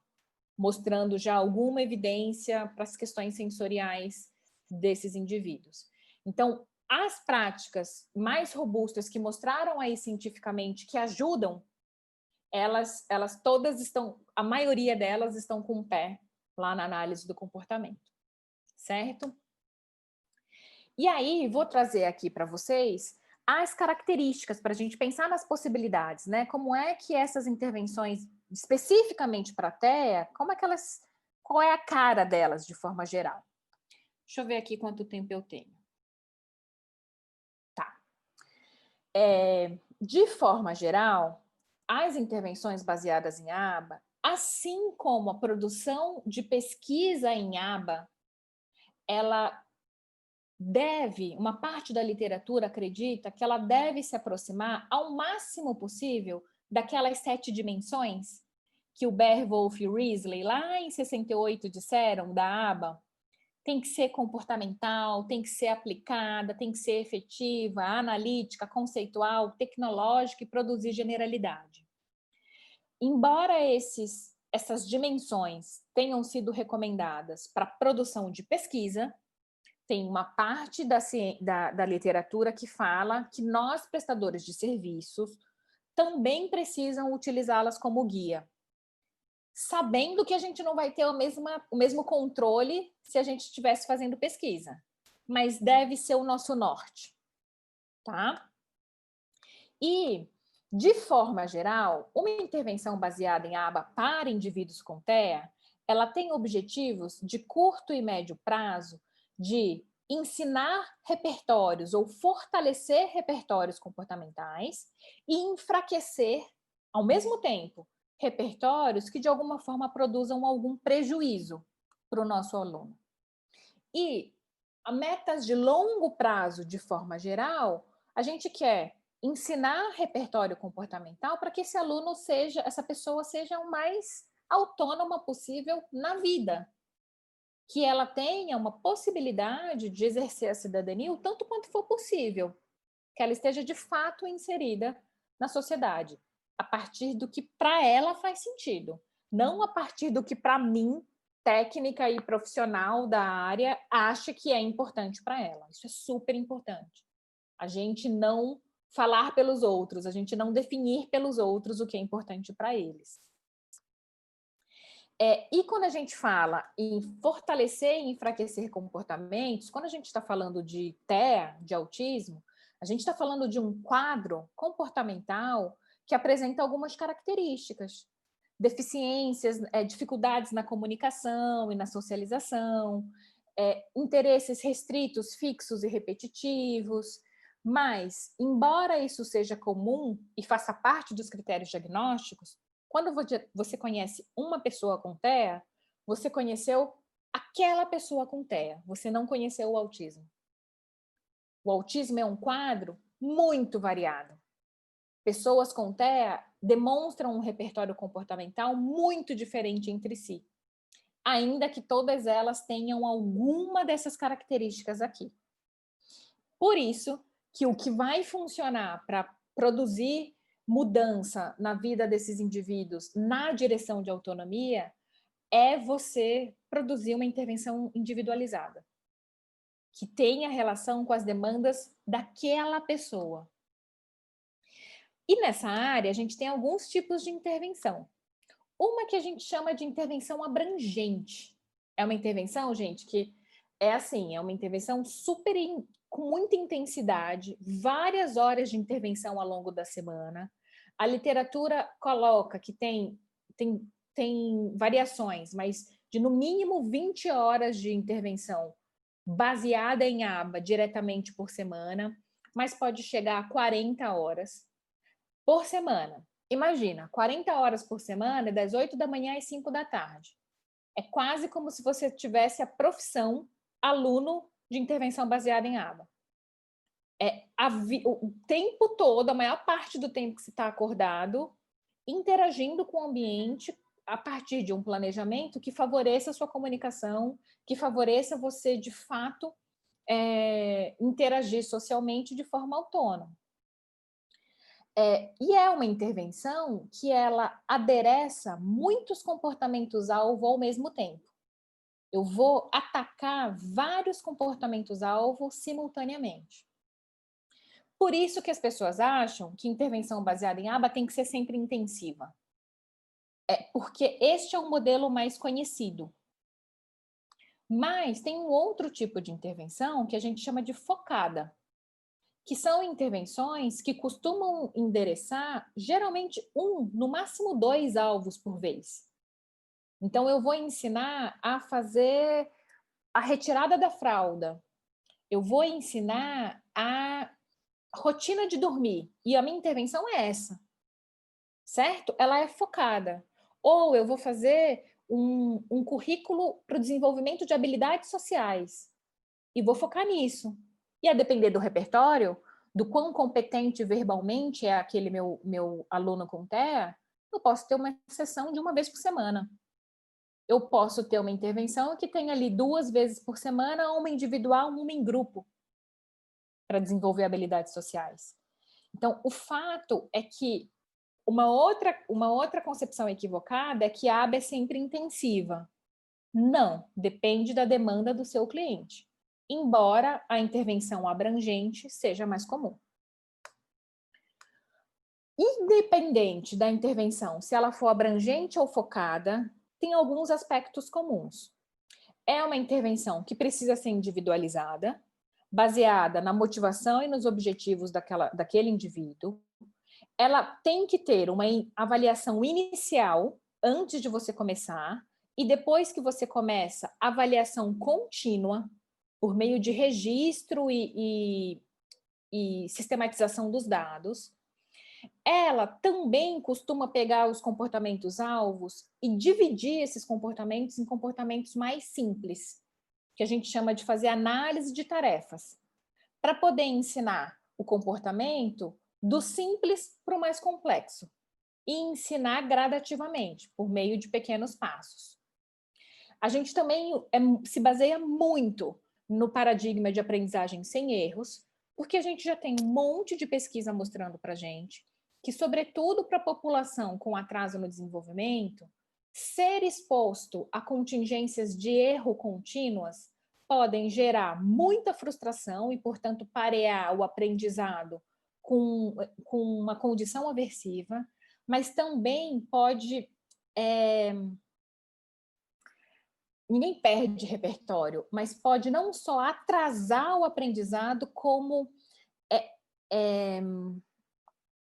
mostrando já alguma evidência para as questões sensoriais desses indivíduos. Então, as práticas mais robustas que mostraram aí cientificamente que ajudam, elas todas estão, a maioria delas estão com o pé lá na análise do comportamento, certo? E aí, vou trazer aqui para vocês as características para a gente pensar nas possibilidades, né? Como é que essas intervenções, especificamente para a TEA, qual é a cara delas de forma geral? Deixa eu ver aqui quanto tempo eu tenho. Tá. De forma geral, as intervenções baseadas em ABA, assim como a produção de pesquisa em ABA, ela uma parte da literatura acredita que ela deve se aproximar ao máximo possível daquelas 7 dimensões que o Beerwolf e o Risley, lá em 68, disseram da ABA. Tem que ser comportamental, tem que ser aplicada, tem que ser efetiva, analítica, conceitual, tecnológica e produzir generalidade. Embora essas dimensões tenham sido recomendadas para produção de pesquisa, tem uma parte da literatura que fala que nós, prestadores de serviços, também precisam utilizá-las como guia, sabendo que a gente não vai ter o mesmo controle se a gente estivesse fazendo pesquisa, mas deve ser o nosso norte, tá? E, de forma geral, uma intervenção baseada em ABA para indivíduos com TEA, ela tem objetivos de curto e médio prazo de ensinar repertórios ou fortalecer repertórios comportamentais e enfraquecer, ao mesmo tempo, repertórios que de alguma forma produzam algum prejuízo para o nosso aluno. E a metas de longo prazo, de forma geral, a gente quer ensinar repertório comportamental para que esse aluno essa pessoa seja o mais autônoma possível na vida, que ela tenha uma possibilidade de exercer a cidadania o tanto quanto for possível, que ela esteja de fato inserida na sociedade, a partir do que para ela faz sentido, não a partir do que para mim, técnica e profissional da área, acha que é importante para ela. Isso é super importante. A gente não falar pelos outros, a gente não definir pelos outros o que é importante para eles. E quando a gente fala em fortalecer e enfraquecer comportamentos, quando a gente está falando de TEA, de autismo, a gente está falando de um quadro comportamental que apresenta algumas características. Deficiências, dificuldades na comunicação e na socialização, interesses restritos, fixos e repetitivos. Mas, embora isso seja comum e faça parte dos critérios diagnósticos, quando você conhece uma pessoa com TEA, você conheceu aquela pessoa com TEA, você não conheceu o autismo. O autismo é um quadro muito variado. Pessoas com TEA demonstram um repertório comportamental muito diferente entre si, ainda que todas elas tenham alguma dessas características aqui. Por isso que o que vai funcionar para produzir mudança na vida desses indivíduos na direção de autonomia é você produzir uma intervenção individualizada, que tenha relação com as demandas daquela pessoa. E nessa área, a gente tem alguns tipos de intervenção. Uma que a gente chama de intervenção abrangente. É uma intervenção, gente, que é assim, é uma intervenção com muita intensidade, várias horas de intervenção ao longo da semana. A literatura coloca que tem tem variações, mas de no mínimo 20 horas de intervenção baseada em aba diretamente por semana, mas pode chegar a 40 horas por semana. Imagina, 40 horas por semana, das 8 da manhã às 5 da tarde. É quase como se você tivesse a profissão aluno de intervenção baseada em aba. O tempo todo, a maior parte do tempo que você está acordado, interagindo com o ambiente a partir de um planejamento que favoreça a sua comunicação, que favoreça você, de fato, interagir socialmente de forma autônoma. E é uma intervenção que ela adereça muitos comportamentos-alvo ao mesmo tempo. Eu vou atacar vários comportamentos-alvo simultaneamente. Por isso que as pessoas acham que intervenção baseada em aba tem que ser sempre intensiva. Porque este é o modelo mais conhecido. Mas tem um outro tipo de intervenção que a gente chama de focada, que são intervenções que costumam endereçar geralmente no máximo 2 alvos por vez. Então, eu vou ensinar a fazer a retirada da fralda. Eu vou ensinar a rotina de dormir. E a minha intervenção é essa, certo? Ela é focada. Ou eu vou fazer um currículo para o desenvolvimento de habilidades sociais. E vou focar nisso. E a depender do repertório, do quão competente verbalmente é aquele meu aluno com TEA, eu posso ter uma sessão de 1 vez por semana. Eu posso ter uma intervenção que tenha ali 2 vezes por semana, uma individual, uma em grupo, para desenvolver habilidades sociais. Então, o fato é que uma outra concepção equivocada é que a aba é sempre intensiva. Não, depende da demanda do seu cliente, embora a intervenção abrangente seja mais comum. Independente da intervenção, se ela for abrangente ou focada, tem alguns aspectos comuns. É uma intervenção que precisa ser individualizada, baseada na motivação e nos objetivos daquele indivíduo. Ela tem que ter uma avaliação inicial antes de você começar, e depois que você começa, avaliação contínua por meio de registro e sistematização dos dados. Ela também costuma pegar os comportamentos-alvos e dividir esses comportamentos em comportamentos mais simples, que a gente chama de fazer análise de tarefas, para poder ensinar o comportamento do simples para o mais complexo e ensinar gradativamente, por meio de pequenos passos. A gente também se baseia muito no paradigma de aprendizagem sem erros, porque a gente já tem um monte de pesquisa mostrando para a gente que, sobretudo para a população com atraso no desenvolvimento, ser exposto a contingências de erro contínuas podem gerar muita frustração e, portanto, parear o aprendizado com uma condição aversiva, mas também pode... Ninguém perde repertório, mas pode não só atrasar o aprendizado, como...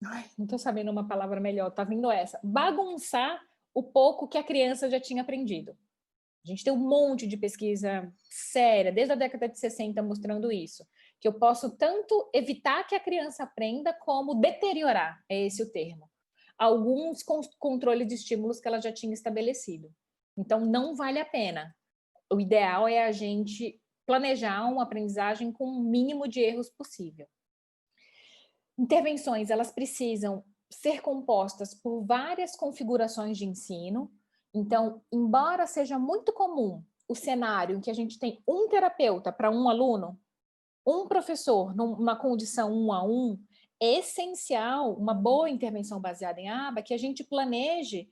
não estou sabendo uma palavra melhor, tá vindo essa. Bagunçar o pouco que a criança já tinha aprendido. A gente tem um monte de pesquisa séria, desde a década de 60, mostrando isso. Que eu posso tanto evitar que a criança aprenda, como deteriorar, é esse o termo, alguns controles de estímulos que ela já tinha estabelecido. Então, não vale a pena. O ideal é a gente planejar uma aprendizagem com o mínimo de erros possível. Intervenções, elas precisam ser compostas por várias configurações de ensino. Então, embora seja muito comum o cenário em que a gente tem um terapeuta para um aluno, um professor numa condição 1 a 1, é essencial uma boa intervenção baseada em aba que a gente planeje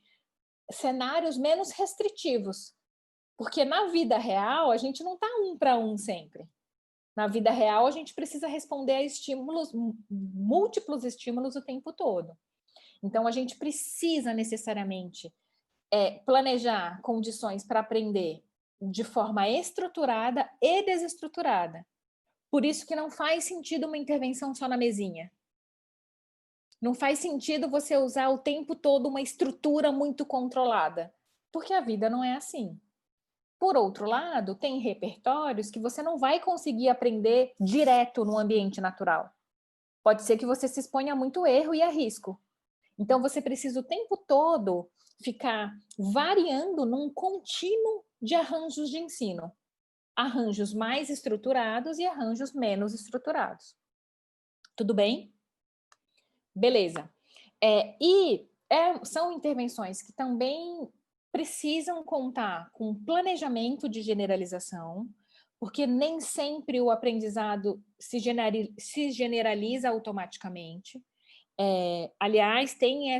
cenários menos restritivos, porque na vida real a gente não está 1 para 1 sempre. Na vida real, a gente precisa responder a estímulos, múltiplos estímulos o tempo todo. Então, a gente precisa necessariamente planejar condições para aprender de forma estruturada e desestruturada. Por isso que não faz sentido uma intervenção só na mesinha. Não faz sentido você usar o tempo todo uma estrutura muito controlada. porque a vida não é assim. Por outro lado, tem repertórios que você não vai conseguir aprender direto no ambiente natural. Pode ser que você se exponha a muito erro e a risco. Então, você precisa o tempo todo ficar variando num contínuo de arranjos de ensino. Arranjos mais estruturados e arranjos menos estruturados. Tudo bem? Beleza. São intervenções que também precisam contar com planejamento de generalização, porque nem sempre o aprendizado se generaliza automaticamente. Aliás, tem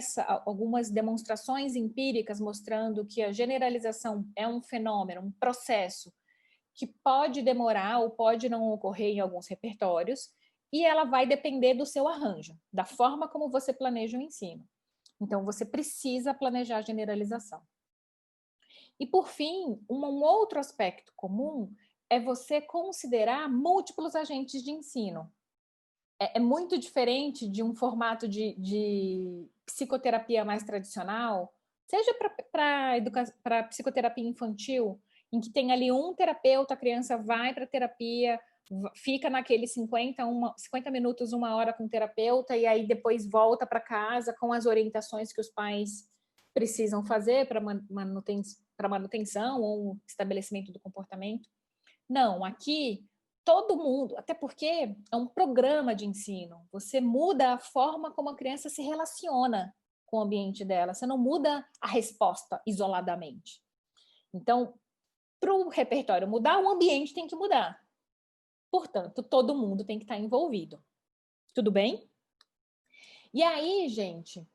algumas demonstrações empíricas mostrando que a generalização é um fenômeno, um processo que pode demorar ou pode não ocorrer em alguns repertórios, e ela vai depender do seu arranjo, da forma como você planeja o ensino. Então, você precisa planejar a generalização. E, por fim, um outro aspecto comum é você considerar múltiplos agentes de ensino. É muito diferente de um formato de psicoterapia mais tradicional, seja para psicoterapia infantil, em que tem ali um terapeuta, a criança vai para a terapia, fica naqueles 50 minutos, 1 hora com o terapeuta, e aí depois volta para casa com as orientações que os pais precisam fazer para manutenção ou estabelecimento do comportamento. Não, aqui todo mundo, até porque é um programa de ensino, você muda a forma como a criança se relaciona com o ambiente dela, você não muda a resposta isoladamente. Então, para o repertório mudar, o ambiente tem que mudar. Portanto, todo mundo tem que estar envolvido. Tudo bem? E aí, gente,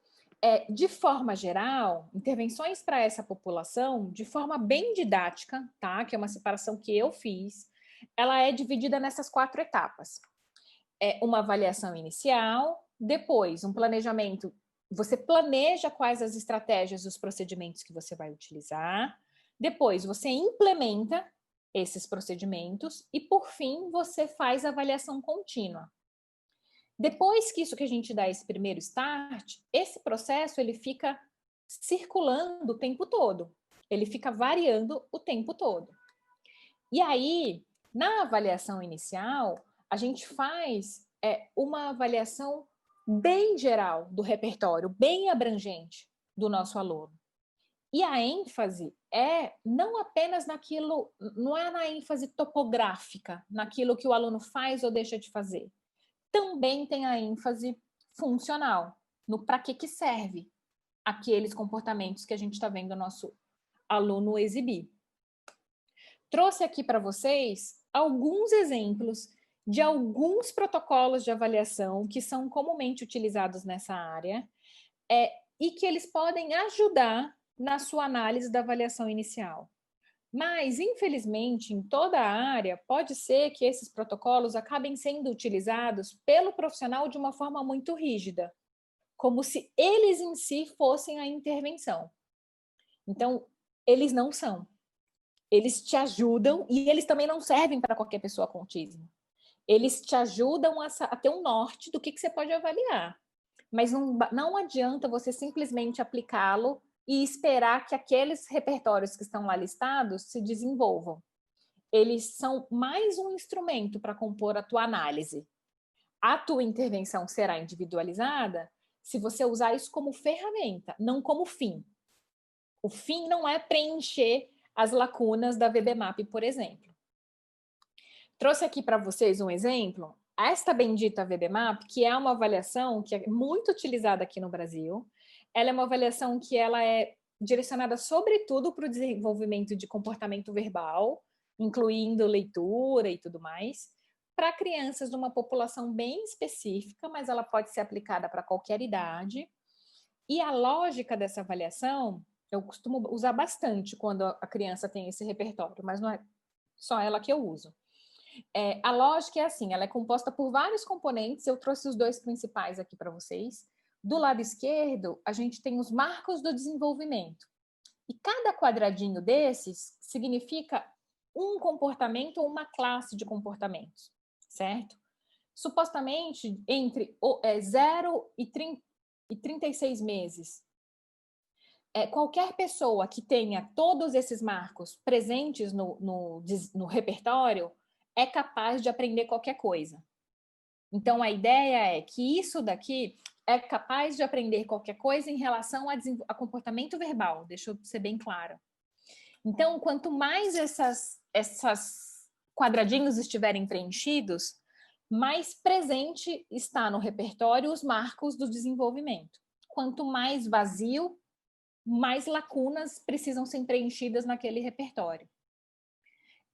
de forma geral, intervenções para essa população, de forma bem didática, tá? Que é uma separação que eu fiz, ela é dividida nessas 4 etapas. Uma avaliação inicial, depois um planejamento, você planeja quais as estratégias e os procedimentos que você vai utilizar, depois você implementa esses procedimentos e, por fim, você faz a avaliação contínua. Depois que a gente dá esse primeiro start, esse processo ele fica circulando o tempo todo, ele fica variando o tempo todo. E aí, na avaliação inicial, a gente faz uma avaliação bem geral do repertório, bem abrangente do nosso aluno. E a ênfase não apenas naquilo, não é na ênfase topográfica, naquilo que o aluno faz ou deixa de fazer. Também tem a ênfase funcional, no para que serve aqueles comportamentos que a gente está vendo o nosso aluno exibir. Trouxe aqui para vocês alguns exemplos de alguns protocolos de avaliação que são comumente utilizados nessa área e que eles podem ajudar na sua análise da avaliação inicial. Mas, infelizmente, em toda a área, pode ser que esses protocolos acabem sendo utilizados pelo profissional de uma forma muito rígida, como se eles em si fossem a intervenção. Então, eles não são. Eles te ajudam e eles também não servem para qualquer pessoa com autismo. Eles te ajudam a ter um norte do que você pode avaliar. Mas não adianta você simplesmente aplicá-lo e esperar que aqueles repertórios que estão lá listados se desenvolvam. Eles são mais um instrumento para compor a tua análise. A tua intervenção será individualizada se você usar isso como ferramenta, não como fim. O fim não é preencher as lacunas da VB-MAP, por exemplo. Trouxe aqui para vocês um exemplo. Esta bendita VB-MAP, que é uma avaliação que é muito utilizada aqui no Brasil, ela é uma avaliação que ela é direcionada sobretudo para o desenvolvimento de comportamento verbal, incluindo leitura e tudo mais, para crianças de uma população bem específica, mas ela pode ser aplicada para qualquer idade. E a lógica dessa avaliação, eu costumo usar bastante quando a criança tem esse repertório, mas não é só ela que eu uso. A lógica é assim, ela é composta por vários componentes, eu trouxe os 2 principais aqui para vocês. Do lado esquerdo, a gente tem os marcos do desenvolvimento. E cada quadradinho desses significa um comportamento ou uma classe de comportamentos, certo? Supostamente, entre 0 e 36 meses, qualquer pessoa que tenha todos esses marcos presentes no repertório é capaz de aprender qualquer coisa. Então, a ideia é que isso daqui é capaz de aprender qualquer coisa em relação a comportamento verbal, deixa eu ser bem clara. Então, quanto mais essas quadradinhos estiverem preenchidos, mais presente está no repertório os marcos do desenvolvimento. Quanto mais vazio, mais lacunas precisam ser preenchidas naquele repertório.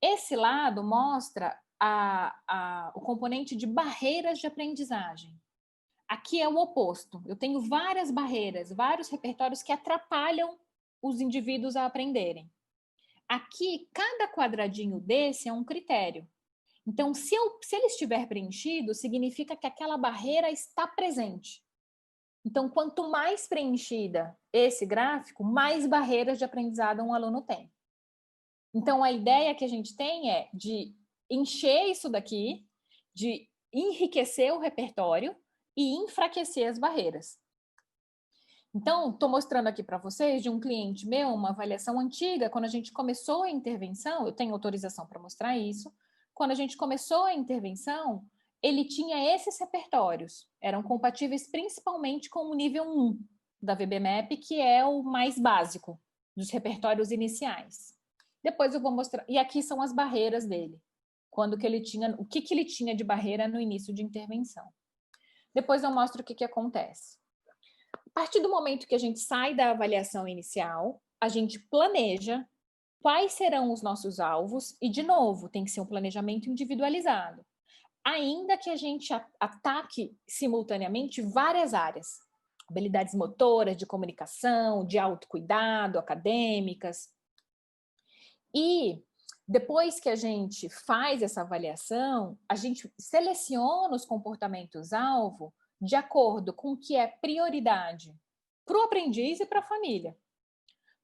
Esse lado mostra o componente de barreiras de aprendizagem. Aqui é o oposto. Eu tenho várias barreiras, vários repertórios que atrapalham os indivíduos a aprenderem. Aqui, cada quadradinho desse é um critério. Então, se ele estiver preenchido, significa que aquela barreira está presente. Então, quanto mais preenchida esse gráfico, mais barreiras de aprendizado um aluno tem. Então, a ideia que a gente tem é de encher isso daqui, de enriquecer o repertório e enfraquecer as barreiras. Então, estou mostrando aqui para vocês de um cliente meu, uma avaliação antiga, quando a gente começou a intervenção, eu tenho autorização para mostrar isso, quando a gente começou a intervenção, ele tinha esses repertórios, eram compatíveis principalmente com o nível 1 da VB-MAP, que é o mais básico dos repertórios iniciais. Depois eu vou mostrar, e aqui são as barreiras dele, quando que ele tinha, o que ele tinha de barreira no início de intervenção. Depois eu mostro o que acontece. A partir do momento que a gente sai da avaliação inicial, a gente planeja quais serão os nossos alvos e, de novo, tem que ser um planejamento individualizado. Ainda que a gente ataque simultaneamente várias áreas, habilidades motoras, de comunicação, de autocuidado, acadêmicas. E depois que a gente faz essa avaliação, a gente seleciona os comportamentos-alvo de acordo com o que é prioridade para o aprendiz e para a família.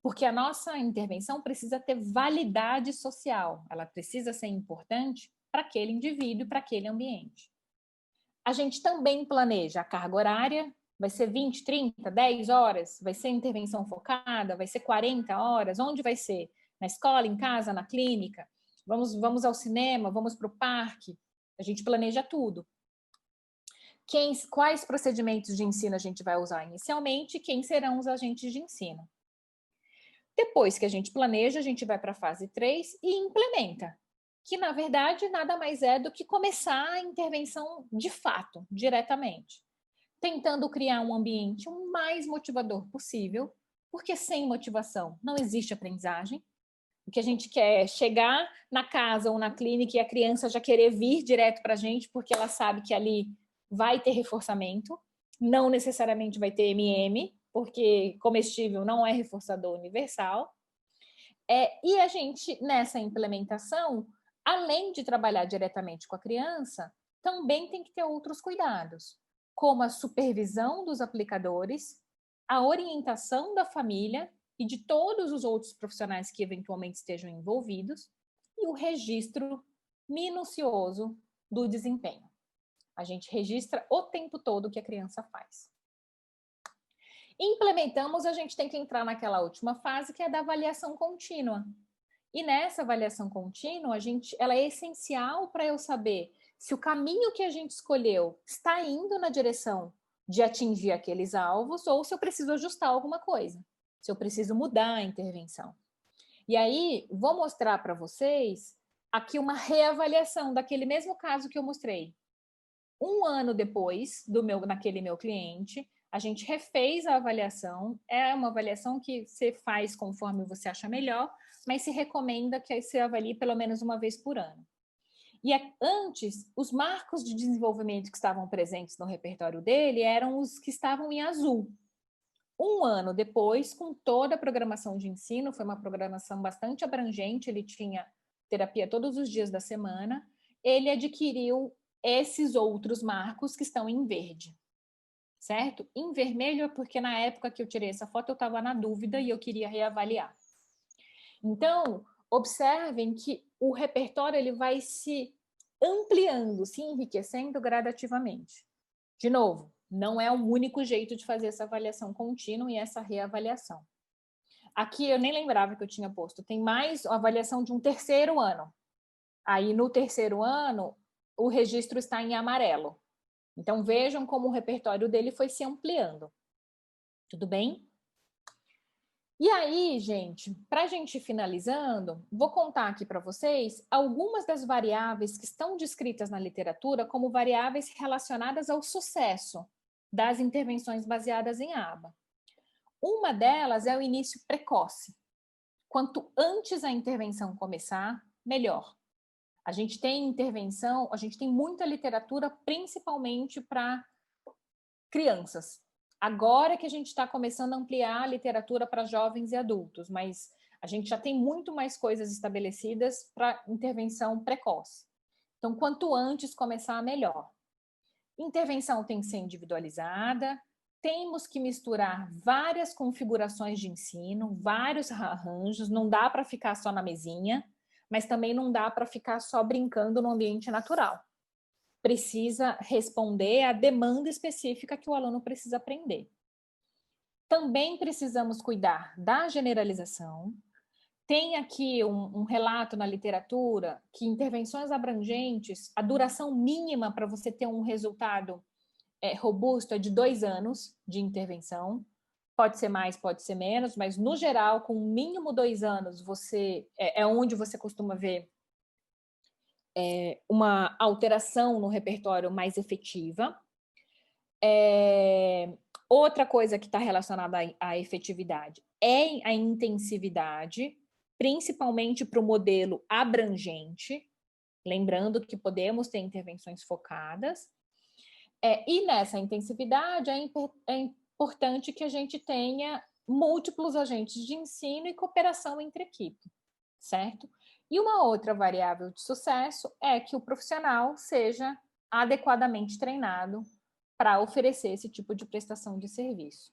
Porque a nossa intervenção precisa ter validade social, ela precisa ser importante para aquele indivíduo e para aquele ambiente. A gente também planeja a carga horária, vai ser 20, 30, 10 horas, vai ser intervenção focada, vai ser 40 horas, onde vai ser? Na escola, em casa, na clínica? Vamos ao cinema, vamos para o parque? A gente planeja tudo. Quais procedimentos de ensino a gente vai usar inicialmente e quem serão os agentes de ensino. Depois que a gente planeja, a gente vai para a fase 3 e implementa, que na verdade nada mais é do que começar a intervenção de fato, diretamente, tentando criar um ambiente o mais motivador possível, porque sem motivação não existe aprendizagem. O que a gente quer é chegar na casa ou na clínica e a criança já querer vir direto para a gente, porque ela sabe que ali vai ter reforçamento, não necessariamente vai ter MM, porque comestível não é reforçador universal. E a gente, nessa implementação, além de trabalhar diretamente com a criança, também tem que ter outros cuidados, como a supervisão dos aplicadores, a orientação da família e de todos os outros profissionais que eventualmente estejam envolvidos, e o registro minucioso do desempenho. A gente registra o tempo todo o que a criança faz. Implementamos, a gente tem que entrar naquela última fase, que é da avaliação contínua. E nessa avaliação contínua, ela é essencial para eu saber se o caminho que a gente escolheu está indo na direção de atingir aqueles alvos ou se eu preciso ajustar alguma coisa, se eu preciso mudar a intervenção. E aí, vou mostrar para vocês aqui uma reavaliação daquele mesmo caso que eu mostrei. Um ano depois naquele meu cliente, a gente refez a avaliação. É uma avaliação que você faz conforme você acha melhor, mas se recomenda que você avalie pelo menos uma vez por ano. E antes, os marcos de desenvolvimento que estavam presentes no repertório dele eram os que estavam em azul. Um ano depois, com toda a programação de ensino, foi uma programação bastante abrangente, ele tinha terapia todos os dias da semana, ele adquiriu esses outros marcos que estão em verde, certo? Em vermelho é porque na época que eu tirei essa foto eu estava na dúvida e eu queria reavaliar. Então, observem que o repertório ele vai se ampliando, se enriquecendo gradativamente. De novo, não é o único jeito de fazer essa avaliação contínua e essa reavaliação. Aqui eu nem lembrava que eu tinha posto. Tem mais a avaliação de um terceiro ano. Aí no terceiro ano, o registro está em amarelo. Então vejam como o repertório dele foi se ampliando. Tudo bem? E aí, gente, para a gente ir finalizando, vou contar aqui para vocês algumas das variáveis que estão descritas na literatura como variáveis relacionadas ao sucesso das intervenções baseadas em aba. Uma delas é o início precoce. Quanto antes a intervenção começar, melhor. A gente tem intervenção, a gente tem muita literatura, principalmente para crianças. Agora que a gente está começando a ampliar a literatura para jovens e adultos, mas a gente já tem muito mais coisas estabelecidas para intervenção precoce. Então, quanto antes começar, melhor. Intervenção tem que ser individualizada, temos que misturar várias configurações de ensino, vários arranjos, não dá para ficar só na mesinha, mas também não dá para ficar só brincando no ambiente natural. Precisa responder à demanda específica que o aluno precisa aprender. Também precisamos cuidar da generalização. Tem aqui um relato na literatura que intervenções abrangentes, a duração mínima para você ter um resultado robusto é de 2 anos de intervenção. Pode ser mais, pode ser menos, mas no geral, com o mínimo 2 anos, é onde você costuma ver uma alteração no repertório mais efetiva. Outra coisa que está relacionada à efetividade é a intensividade, principalmente para o modelo abrangente, lembrando que podemos ter intervenções focadas. E nessa intensividade é importante que a gente tenha múltiplos agentes de ensino e cooperação entre equipe, certo? E uma outra variável de sucesso é que o profissional seja adequadamente treinado para oferecer esse tipo de prestação de serviço.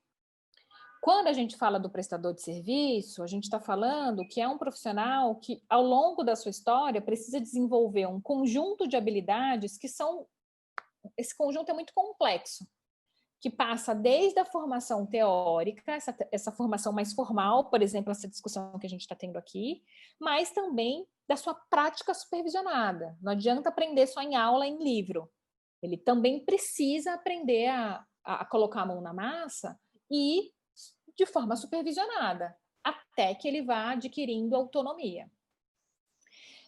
Quando a gente fala do prestador de serviço, a gente está falando que é um profissional que, ao longo da sua história, precisa desenvolver um conjunto de habilidades que são... Esse conjunto é muito complexo, que passa desde a formação teórica, essa formação mais formal, por exemplo, essa discussão que a gente está tendo aqui, mas também da sua prática supervisionada. Não adianta aprender só em aula, em livro. Ele também precisa aprender a colocar a mão na massa e de forma supervisionada, até que ele vá adquirindo autonomia.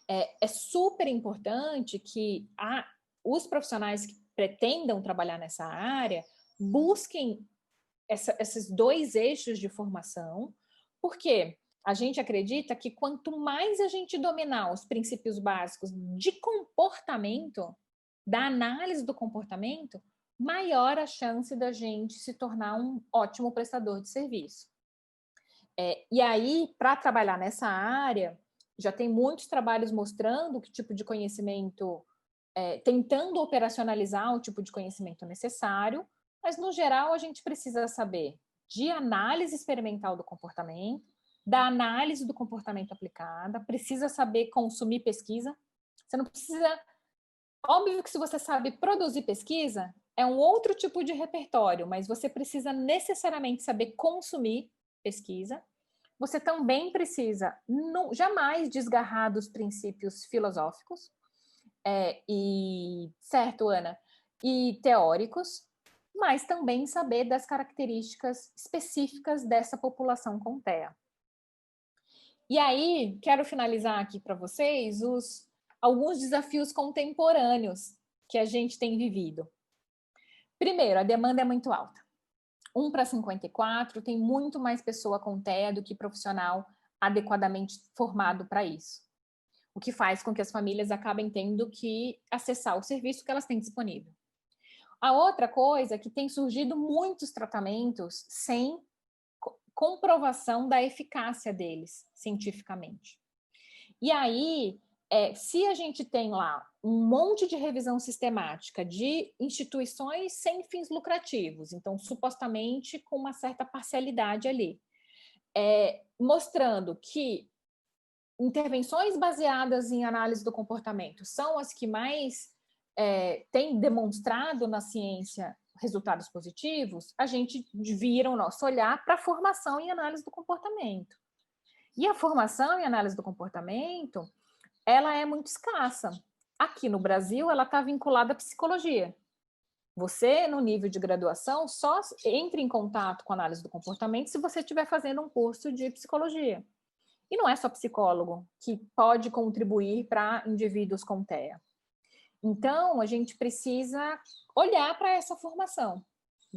É super importante que os profissionais que pretendam trabalhar nessa área busquem esses 2 eixos de formação, porque a gente acredita que quanto mais a gente dominar os princípios básicos de comportamento, da análise do comportamento, maior a chance da gente se tornar um ótimo prestador de serviço. E aí, para trabalhar nessa área, já tem muitos trabalhos mostrando que tipo de conhecimento, tentando operacionalizar o tipo de conhecimento necessário, mas, no geral, a gente precisa saber de análise experimental do comportamento, da análise do comportamento aplicada, precisa saber consumir pesquisa. Você não precisa... Óbvio que se você sabe produzir pesquisa, é um outro tipo de repertório, mas você precisa necessariamente saber consumir pesquisa. Você também precisa jamais desgarrar dos princípios filosóficos, certo, Ana? E teóricos, mas também saber das características específicas dessa população com TEA. E aí, quero finalizar aqui para vocês alguns desafios contemporâneos que a gente tem vivido. Primeiro, a demanda é muito alta. 1 para 54, tem muito mais pessoa com TEA do que profissional adequadamente formado para isso. O que faz com que as famílias acabem tendo que acessar o serviço que elas têm disponível. A outra coisa é que tem surgido muitos tratamentos sem comprovação da eficácia deles, cientificamente. E aí, se a gente tem lá um monte de revisão sistemática de instituições sem fins lucrativos, então, supostamente com uma certa parcialidade ali, mostrando que intervenções baseadas em análise do comportamento são as que mais têm demonstrado na ciência resultados positivos, a gente vira o nosso olhar para a formação em análise do comportamento. E a formação em análise do comportamento, ela é muito escassa. Aqui no Brasil, ela está vinculada à psicologia. Você, no nível de graduação, só entra em contato com a análise do comportamento se você estiver fazendo um curso de psicologia. E não é só psicólogo que pode contribuir para indivíduos com TEA. Então, a gente precisa olhar para essa formação,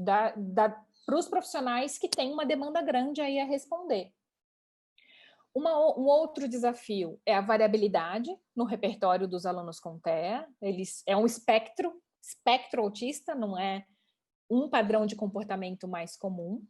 para os profissionais que têm uma demanda grande aí a responder. Um outro desafio é a variabilidade no repertório dos alunos com TEA. É um espectro autista, não é um padrão de comportamento mais comum.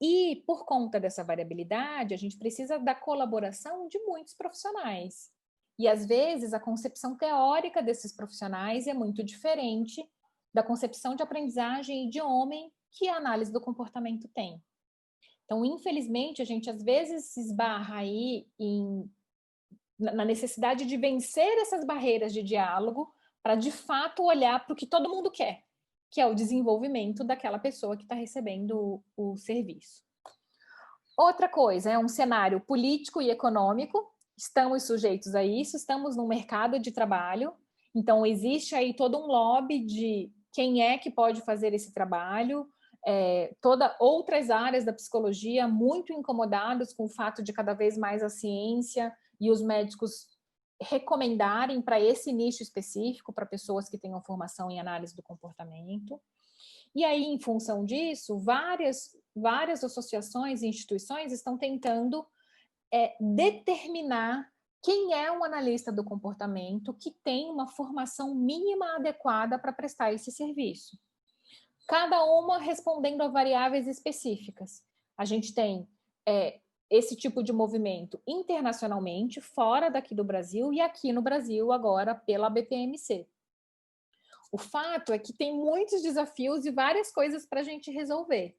E, por conta dessa variabilidade, a gente precisa da colaboração de muitos profissionais. E, às vezes, a concepção teórica desses profissionais é muito diferente da concepção de aprendizagem e de homem que a análise do comportamento tem. Então, infelizmente, a gente às vezes se esbarra aí na necessidade de vencer essas barreiras de diálogo para, de fato, olhar para o que todo mundo quer, que é o desenvolvimento daquela pessoa que está recebendo o serviço. Outra coisa, é um cenário político e econômico, estamos sujeitos a isso, estamos no mercado de trabalho, então existe aí todo um lobby de quem é que pode fazer esse trabalho, outras áreas da psicologia muito incomodadas com o fato de cada vez mais a ciência e os médicos recomendarem para esse nicho específico, para pessoas que tenham formação em análise do comportamento. E aí, em função disso, várias associações e instituições estão tentando determinar quem é um analista do comportamento que tem uma formação mínima adequada para prestar esse serviço. Cada uma respondendo a variáveis específicas. A gente tem esse tipo de movimento internacionalmente, fora daqui do Brasil, e aqui no Brasil agora pela BPMC. O fato é que tem muitos desafios e várias coisas para a gente resolver.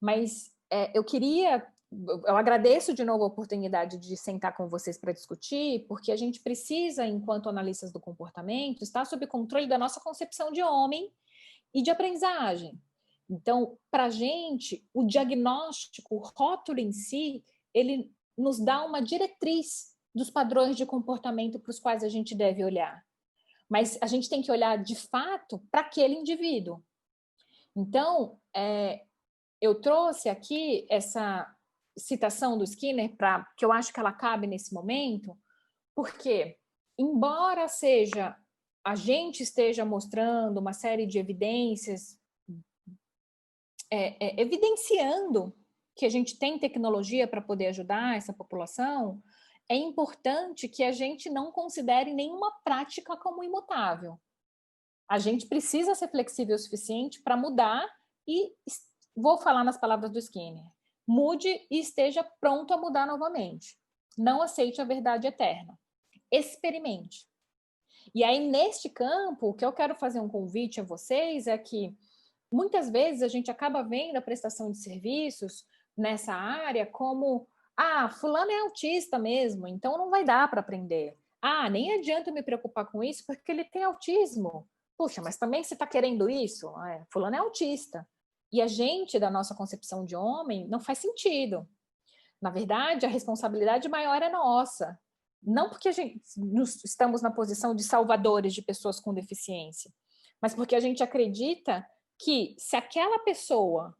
Mas eu agradeço de novo a oportunidade de sentar com vocês para discutir, porque a gente precisa, enquanto analistas do comportamento, estar sob controle da nossa concepção de homem e de aprendizagem. Então, para a gente, o diagnóstico, o rótulo em si, ele nos dá uma diretriz dos padrões de comportamento para os quais a gente deve olhar. Mas a gente tem que olhar, de fato, para aquele indivíduo. Então, eu trouxe aqui essa citação do Skinner, que eu acho que ela cabe nesse momento, porque, embora a gente esteja mostrando uma série de evidências, evidenciando que a gente tem tecnologia para poder ajudar essa população, é importante que a gente não considere nenhuma prática como imutável. A gente precisa ser flexível o suficiente para mudar e, vou falar nas palavras do Skinner, mude e esteja pronto a mudar novamente. Não aceite a verdade eterna. Experimente. E aí, neste campo, o que eu quero fazer um convite a vocês é que muitas vezes a gente acaba vendo a prestação de serviços nessa área como fulano é autista mesmo, então não vai dar para aprender. Nem adianta eu me preocupar com isso porque ele tem autismo. Puxa, mas também você está querendo isso? Fulano é autista. E a gente, da nossa concepção de homem, não faz sentido. Na verdade, a responsabilidade maior é nossa. Não porque estamos na posição de salvadores de pessoas com deficiência, mas porque a gente acredita que se aquela pessoa,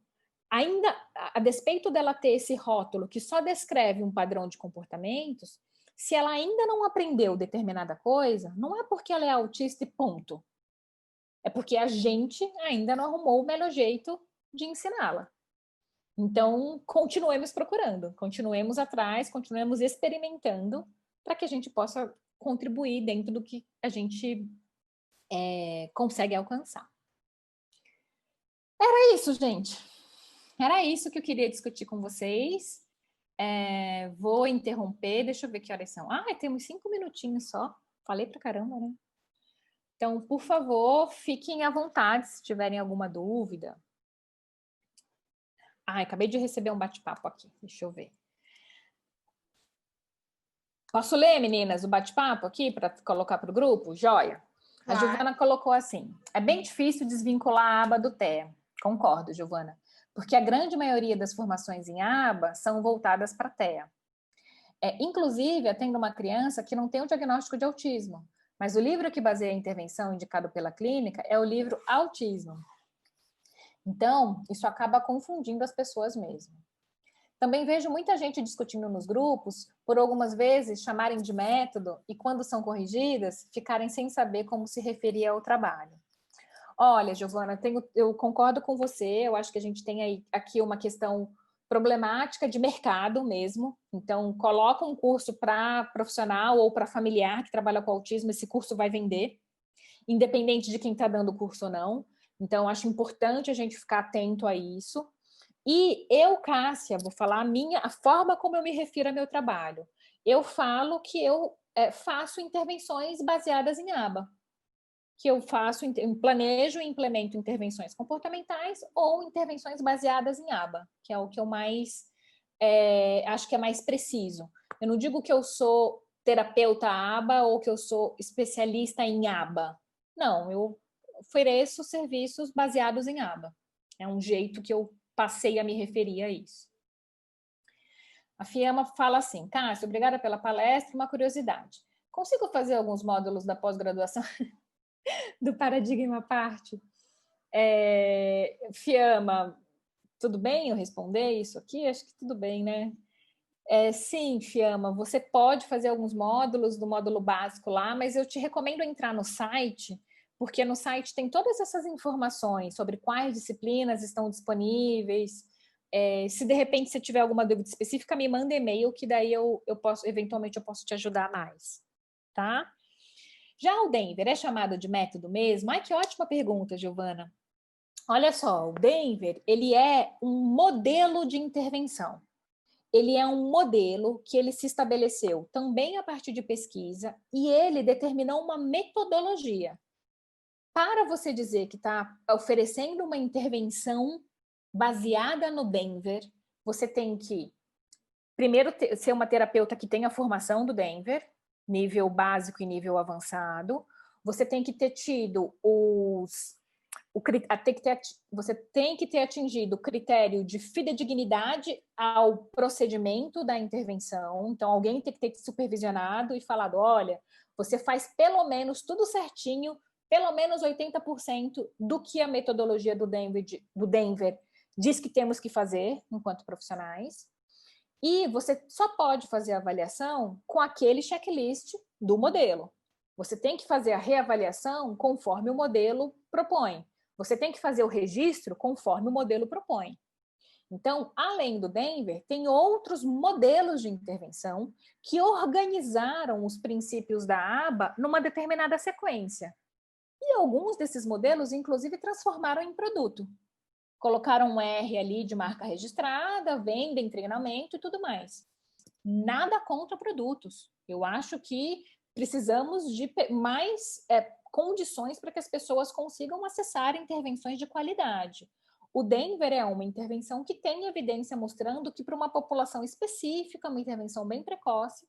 ainda a despeito dela ter esse rótulo que só descreve um padrão de comportamentos, se ela ainda não aprendeu determinada coisa, não é porque ela é autista e ponto. É porque a gente ainda não arrumou o melhor jeito de ensiná-la. Então, continuemos procurando, continuemos atrás, continuemos experimentando para que a gente possa contribuir dentro do que a gente consegue alcançar. Era isso, gente. Era isso que eu queria discutir com vocês. Vou interromper, deixa eu ver que horas são. Temos 5 minutinhos só. Falei pra caramba, né? Então, por favor, fiquem à vontade se tiverem alguma dúvida. Acabei de receber um bate-papo aqui. Deixa eu ver. Posso ler, meninas, o bate-papo aqui para colocar para o grupo? Joia. A Giovana colocou assim: é bem difícil desvincular a aba do TEA. Concordo, Giovana. Porque a grande maioria das formações em aba são voltadas para TEA. Inclusive, atendo uma criança que não tem o diagnóstico de autismo, mas o livro que baseia a intervenção indicado pela clínica é o livro Autismo. Então, isso acaba confundindo as pessoas mesmo. Também vejo muita gente discutindo nos grupos, por algumas vezes chamarem de método e, quando são corrigidas, ficarem sem saber como se referir ao trabalho. Olha, Giovana, eu concordo com você, eu acho que a gente tem aqui uma questão problemática de mercado mesmo. Então, coloca um curso para profissional ou para familiar que trabalha com autismo, esse curso vai vender, independente de quem está dando o curso ou não. Então, acho importante a gente ficar atento a isso. E eu, Cássia, vou falar a forma como eu me refiro ao meu trabalho. Eu falo que eu faço intervenções baseadas em aba, que eu planejo e implemento intervenções comportamentais ou intervenções baseadas em aba, que é o que eu mais acho que é mais preciso. Eu não digo que eu sou terapeuta aba ou que eu sou especialista em aba. Não, eu ofereço serviços baseados em aba. É um jeito que eu passei a me referir a isso. A Fiamma fala assim: Cássia, obrigada pela palestra, uma curiosidade. Consigo fazer alguns módulos da pós-graduação do Paradigma à parte? Fiamma, tudo bem eu responder isso aqui? Acho que tudo bem, né? Sim, Fiamma, você pode fazer alguns módulos do módulo básico lá, mas eu te recomendo entrar no site, porque no site tem todas essas informações sobre quais disciplinas estão disponíveis. Se de repente você tiver alguma dúvida específica, me manda e-mail, que daí eu posso, eventualmente, eu posso te ajudar mais, tá? Já o Denver é chamado de método mesmo? Ai, que ótima pergunta, Giovana. Olha só, o Denver, ele é um modelo de intervenção. Ele é um modelo que ele se estabeleceu também a partir de pesquisa e ele determinou uma metodologia. Para você dizer que está oferecendo uma intervenção baseada no Denver, você tem que, primeiro, ser uma terapeuta que tenha a formação do Denver, nível básico e nível avançado. Você tem que ter tido você tem que ter atingido o critério de fidedignidade ao procedimento da intervenção. Então, alguém tem que ter supervisionado e falado: olha, você faz pelo menos tudo certinho, pelo menos 80% do que a metodologia do Denver diz que temos que fazer enquanto profissionais. E você só pode fazer a avaliação com aquele checklist do modelo. Você tem que fazer a reavaliação conforme o modelo propõe. Você tem que fazer o registro conforme o modelo propõe. Então, além do Denver, tem outros modelos de intervenção que organizaram os princípios da aba numa determinada sequência. E alguns desses modelos, inclusive, transformaram em produto. Colocaram um R ali de marca registrada, vendem treinamento e tudo mais. Nada contra produtos. Eu acho que precisamos de mais condições para que as pessoas consigam acessar intervenções de qualidade. O Denver é uma intervenção que tem evidência mostrando que para uma população específica, uma intervenção bem precoce,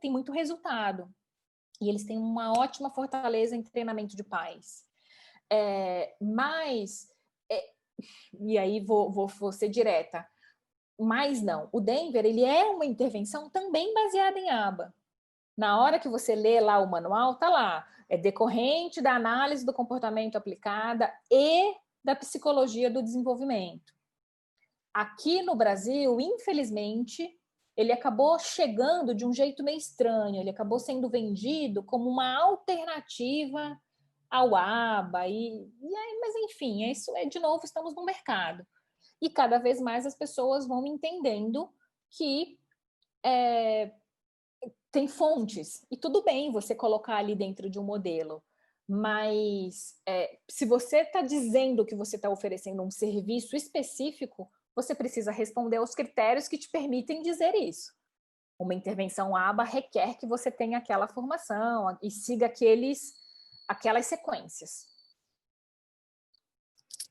tem muito resultado. E eles têm uma ótima fortaleza em treinamento de pais. E aí vou ser direta, mas não. O Denver, ele é uma intervenção também baseada em aba. Na hora que você lê lá o manual, tá lá, é decorrente da análise do comportamento aplicada e da psicologia do desenvolvimento. Aqui no Brasil, infelizmente, ele acabou chegando de um jeito meio estranho, ele acabou sendo vendido como uma alternativa ao ABA, mas enfim, isso de novo, estamos no mercado. E cada vez mais as pessoas vão entendendo que tem fontes, e tudo bem você colocar ali dentro de um modelo, mas se você está dizendo que você está oferecendo um serviço específico, você precisa responder aos critérios que te permitem dizer isso. Uma intervenção ABA requer que você tenha aquela formação e siga aquelas sequências.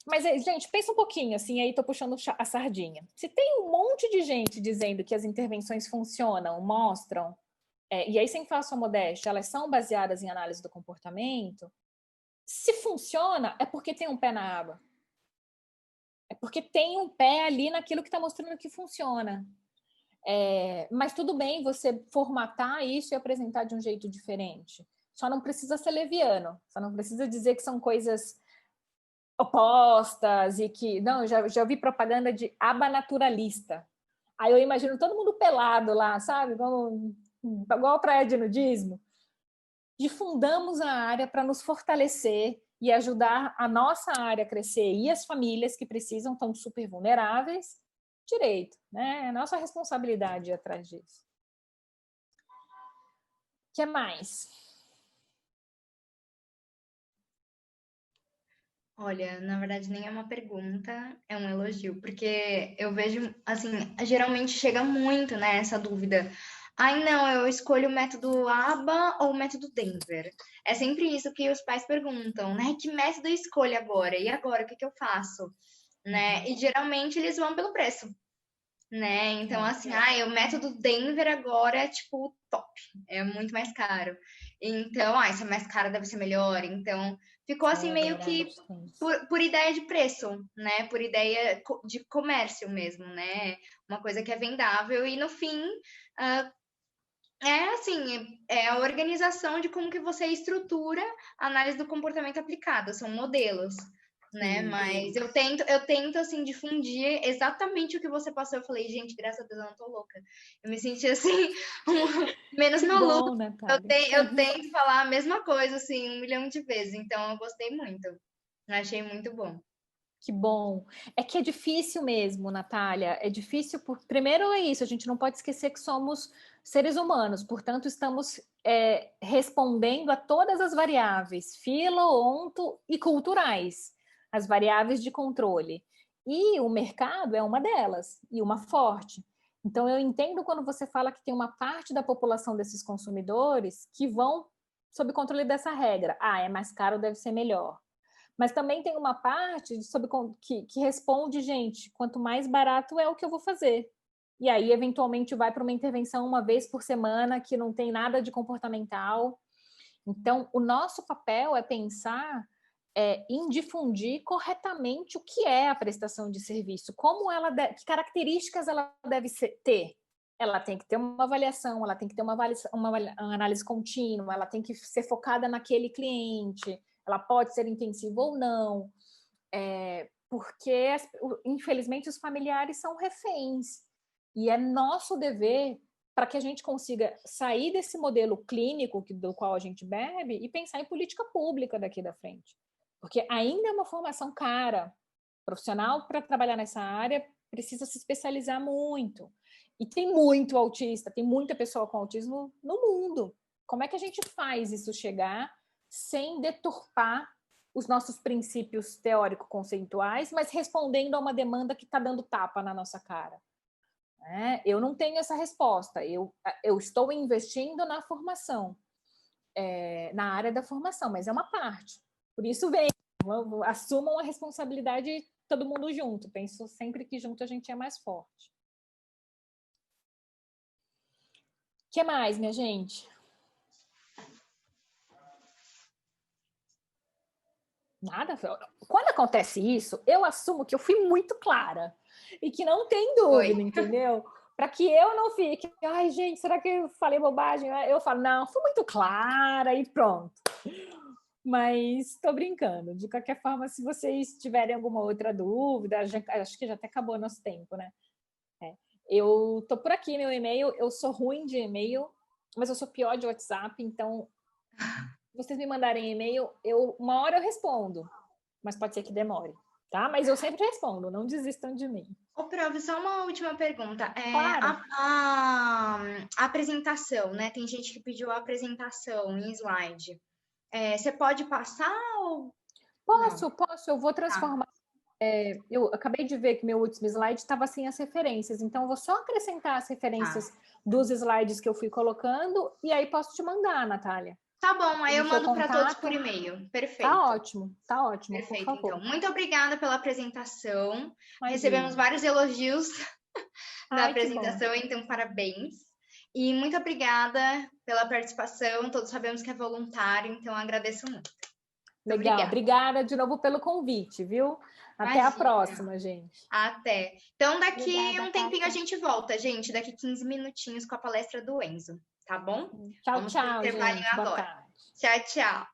Mas, gente, pensa um pouquinho, assim, aí tô puxando a sardinha. Se tem um monte de gente dizendo que as intervenções funcionam, mostram, e aí sem falsa modéstia, elas são baseadas em análise do comportamento, se funciona, é porque tem um pé na aba. É porque tem um pé ali naquilo que está mostrando que funciona. Mas tudo bem você formatar isso e apresentar de um jeito diferente. Só não precisa ser leviano, só não precisa dizer que são coisas opostas e que... Não, eu já ouvi propaganda de aba naturalista. Aí eu imagino todo mundo pelado lá, sabe? Igual a praia de nudismo. Difundamos a área para nos fortalecer e ajudar a nossa área a crescer e as famílias que precisam, estão super vulneráveis, direito, né? É nossa responsabilidade ir atrás disso. O que mais? Olha, na verdade nem é uma pergunta, é um elogio, porque eu vejo, assim, geralmente chega muito, né, essa dúvida. Ai, não, eu escolho o método ABA ou o método Denver. É sempre isso que os pais perguntam, né? Que método eu escolho agora? E agora, o que que eu faço? Né? E geralmente eles vão pelo preço, né? Então, assim, o método Denver agora é tipo top, é muito mais caro. Então, se é mais caro, deve ser melhor. Então, ficou assim meio que por ideia de preço, né? Por ideia de comércio mesmo, né? Uma coisa que é vendável e no fim. É a organização de como que você estrutura a análise do comportamento aplicado, são modelos, né? Mas eu tento assim difundir exatamente o que você passou. Eu falei, gente, graças a Deus eu não tô louca. Eu me senti assim menos maluca. Eu tento falar a mesma coisa assim 1 milhão de vezes, então eu gostei muito. Eu achei muito bom. Que bom. É que é difícil mesmo, Natália. É difícil primeiro é isso, a gente não pode esquecer que somos seres humanos, portanto, estamos respondendo a todas as variáveis, filo, onto e culturais, as variáveis de controle. E o mercado é uma delas, e uma forte. Então, eu entendo quando você fala que tem uma parte da população desses consumidores que vão sob controle dessa regra. É mais caro, deve ser melhor. Mas também tem uma parte que responde, gente, quanto mais barato é o que eu vou fazer. E aí, eventualmente, vai para uma intervenção uma vez por semana que não tem nada de comportamental. Então, o nosso papel é pensar em difundir corretamente o que é a prestação de serviço, que características ela deve ter. Ela tem que ter uma avaliação, ela tem que ter uma análise contínua, ela tem que ser focada naquele cliente, ela pode ser intensiva ou não, porque, infelizmente, os familiares são reféns. E é nosso dever para que a gente consiga sair desse modelo clínico do qual a gente bebe e pensar em política pública daqui da frente. Porque ainda é uma formação cara. Profissional para trabalhar nessa área precisa se especializar muito. E tem muito autista, tem muita pessoa com autismo no mundo. Como é que a gente faz isso chegar sem deturpar os nossos princípios teórico-conceituais, mas respondendo a uma demanda que está dando tapa na nossa cara? Eu não tenho essa resposta. Eu estou investindo na formação, na área da formação, mas é uma parte. Por isso, assumam a responsabilidade todo mundo junto. Penso sempre que junto a gente é mais forte. O que mais, minha gente? Nada. Quando acontece isso, eu assumo que eu fui muito clara e que não tem dúvida, entendeu? Para que eu não fique, ai, gente, será que eu falei bobagem? Eu falo, não, fui muito clara e pronto. Mas estou brincando. De qualquer forma, se vocês tiverem alguma outra dúvida, acho que já até acabou nosso tempo, né? Eu estou por aqui, meu e-mail. Eu sou ruim de e-mail, mas eu sou pior de WhatsApp, então se vocês me mandarem e-mail, uma hora eu respondo, mas pode ser que demore, tá? Mas eu sempre respondo, não desistam de mim. Ô, prof, só uma última pergunta. Claro. A apresentação, né? Tem gente que pediu a apresentação em slide. Você pode passar ou... Posso, eu vou transformar. Eu acabei de ver que meu último slide estava sem as referências, então eu vou só acrescentar as referências dos slides que eu fui colocando e aí posso te mandar, Natália. Tá bom, aí eu mando para todos por e-mail. Perfeito. Tá ótimo, Perfeito, por favor. Então. Muito obrigada pela apresentação. Recebemos vários elogios da apresentação, então parabéns. E muito obrigada pela participação. Todos sabemos que é voluntário, então agradeço muito. Legal, obrigada de novo pelo convite, viu? Até a próxima, gente. Até. Então, daqui um tempinho a gente volta, gente. Daqui 15 minutinhos com a palestra do Enzo, tá bom? Tchau, tchau, gente. Boa tarde. Tchau, tchau.